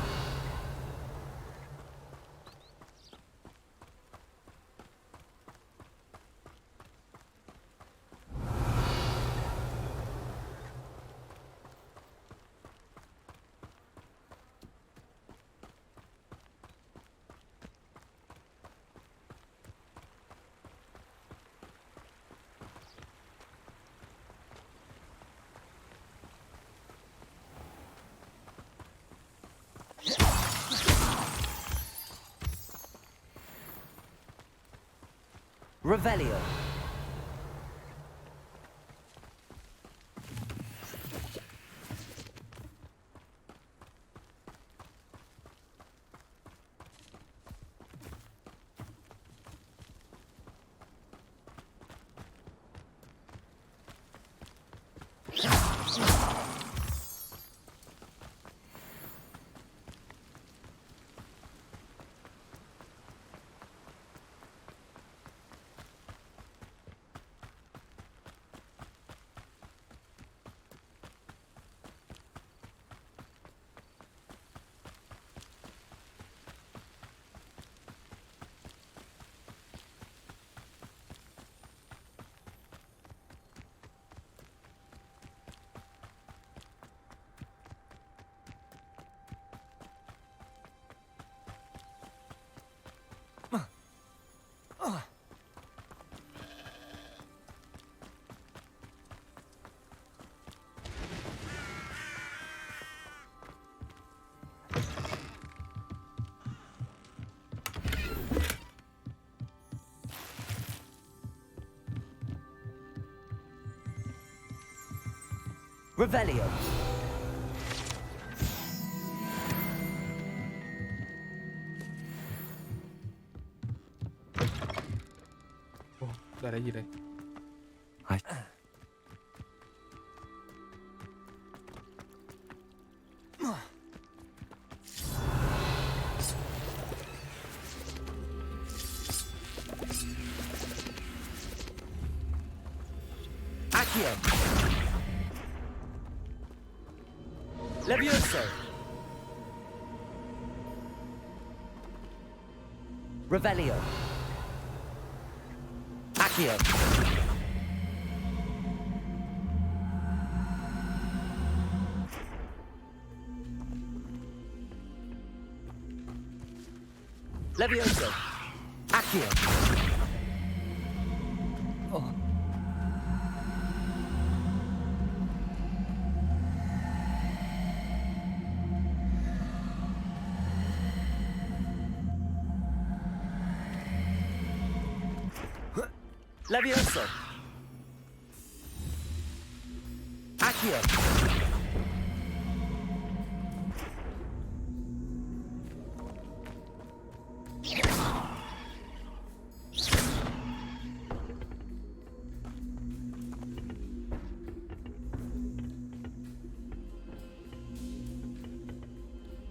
Revelio. Revelio. Đây là gì đây? Accio. Levioso. Revelio. Accio. Levioso. Accio. Oh. Levioso. Accio.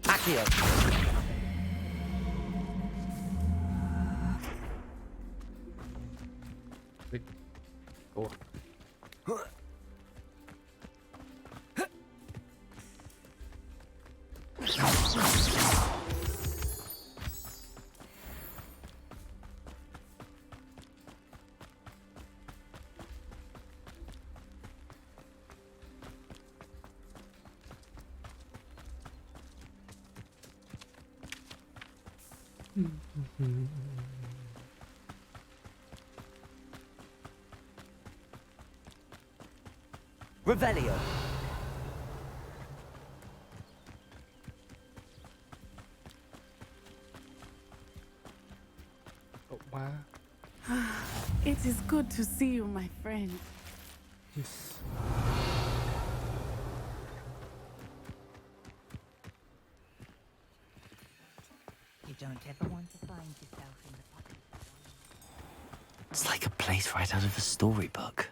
Accio. Ủa. Revelio. Oh, wow. It is good to see you, my friend. Yes. You don't ever want to find yourself in the pocket. It's like a place right out of a storybook.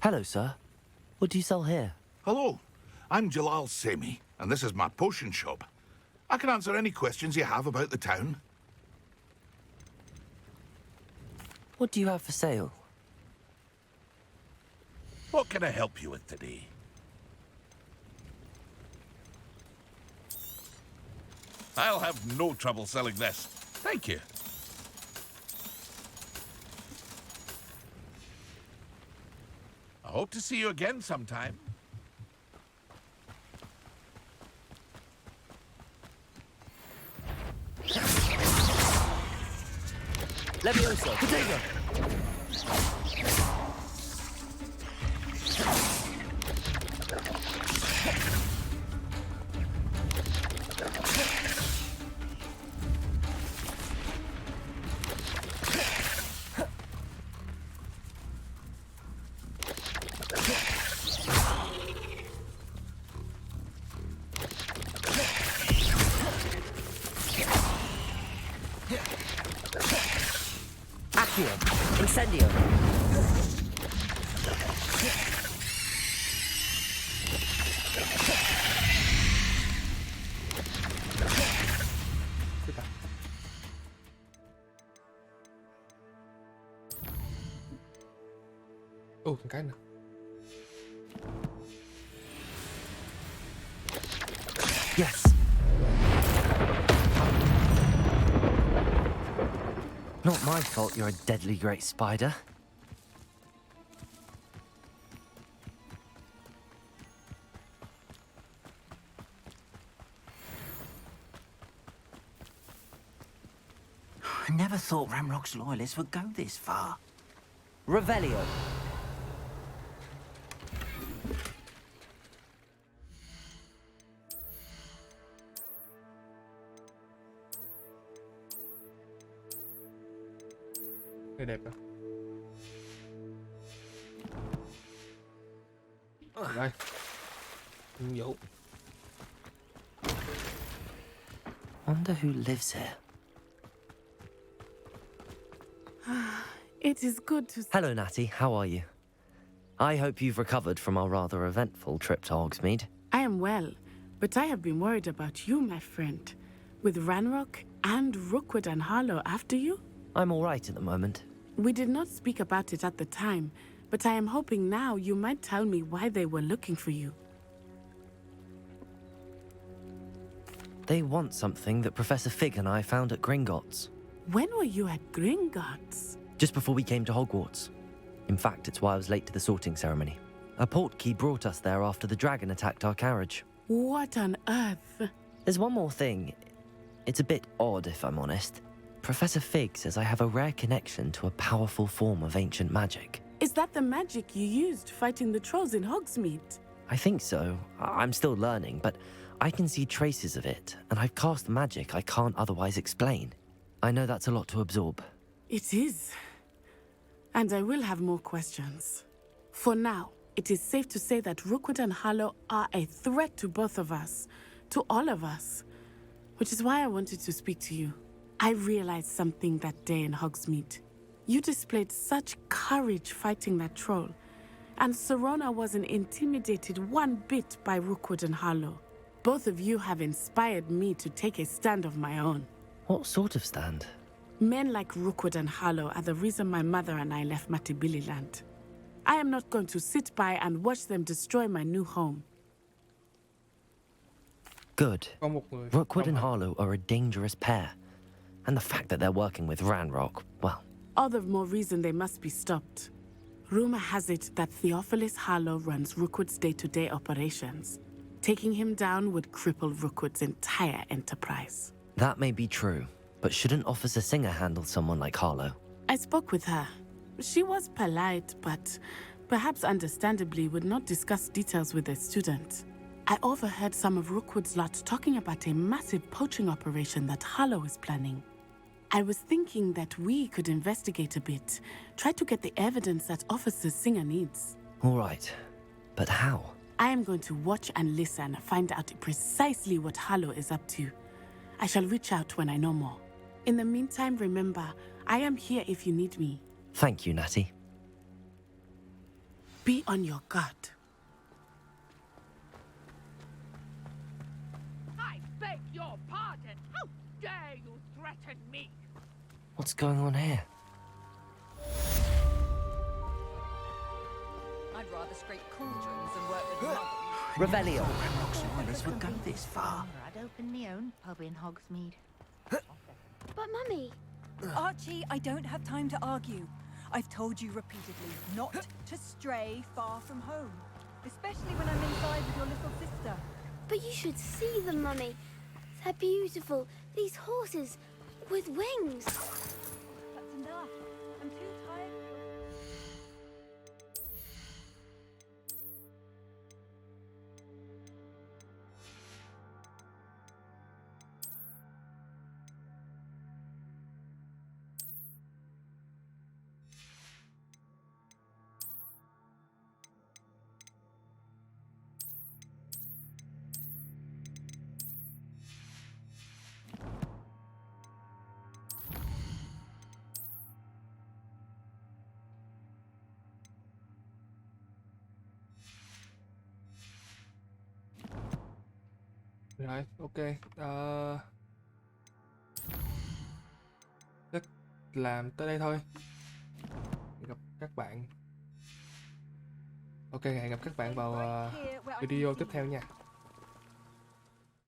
Hello, sir. What do you sell here? Hello, I'm Jalal Semi, and this is my potion shop. I can answer any questions you have about the town. What do you have for sale? What can I help you with today? I'll have no trouble selling this. Thank you. I hope to see you again sometime. Levioso. Potato. Incendio. Ồ, cái nào. Yes. Not my fault you're a deadly great spider. I never thought Ramrock's loyalists would go this far. Revelio. Cái đẹp đó. Đây. Nhiệm vụ. Wonder who lives here. It is good to... Hello, Natty. How are you? I hope you've recovered from our rather eventful trip to Hogsmeade. I am well, but I have been worried about you, my friend. With Ranrock and Rookwood and Harlow after you? I'm all right at the moment. We did not speak about it at the time, but I am hoping now you might tell me why they were looking for you. They want something that Professor Fig and I found at Gringotts. When were you at Gringotts? Just before we came to Hogwarts. In fact, it's why I was late to the sorting ceremony. A portkey brought us there after the dragon attacked our carriage. What on earth? There's one more thing. It's a bit odd, if I'm honest. Professor Fig says I have a rare connection to a powerful form of ancient magic. Is that the magic you used fighting the trolls in Hogsmeade? I think so. I'm still learning, but I can see traces of it, and I've cast magic I can't otherwise explain. I know that's a lot to absorb. It is. And I will have more questions. For now, it is safe to say that Rookwood and Harlow are a threat to both of us, to all of us, which is why I wanted to speak to you. I realized something that day in Hogsmeade. You displayed such courage fighting that troll, and Serona wasn't intimidated one bit by Rookwood and Harlow. Both of you have inspired me to take a stand of my own. What sort of stand? Men like Rookwood and Harlow are the reason my mother and I left Matabeleland. I am not going to sit by and watch them destroy my new home. Good. Rookwood and Harlow are a dangerous pair. And the fact that they're working with Ranrock, well... All the more reason they must be stopped. Rumor has it that Theophilus Harlow runs Rookwood's day-to-day operations. Taking him down would cripple Rookwood's entire enterprise. That may be true, but shouldn't Officer Singer handle someone like Harlow? I spoke with her. She was polite, but perhaps understandably would not discuss details with a student. I overheard some of Rookwood's lot talking about a massive poaching operation that Harlow is planning. I was thinking that we could investigate a bit, try to get the evidence that Officer Singer needs. All right, but how? I am going to watch and listen, find out precisely what Harlow is up to. I shall reach out when I know more. In the meantime, remember, I am here if you need me. Thank you, Natty. Be on your guard. I beg your pardon. How dare you threaten me? What's going on here? I'd rather scrape cauldrons than work with mother. Revelio. Us would go this far. I'd open my own pub in Hogsmeade. But Mummy... Archie, I don't have time to argue. I've told you repeatedly not to stray far from home, especially when I'm inside with your little sister. But you should see them, Mummy. They're beautiful. These horses with wings. That's enough. I'm too tired. Rồi, ok. Chắc làm tới đây thôi. Hẹn gặp các bạn. Ok, hẹn gặp các bạn vào video tiếp theo nha.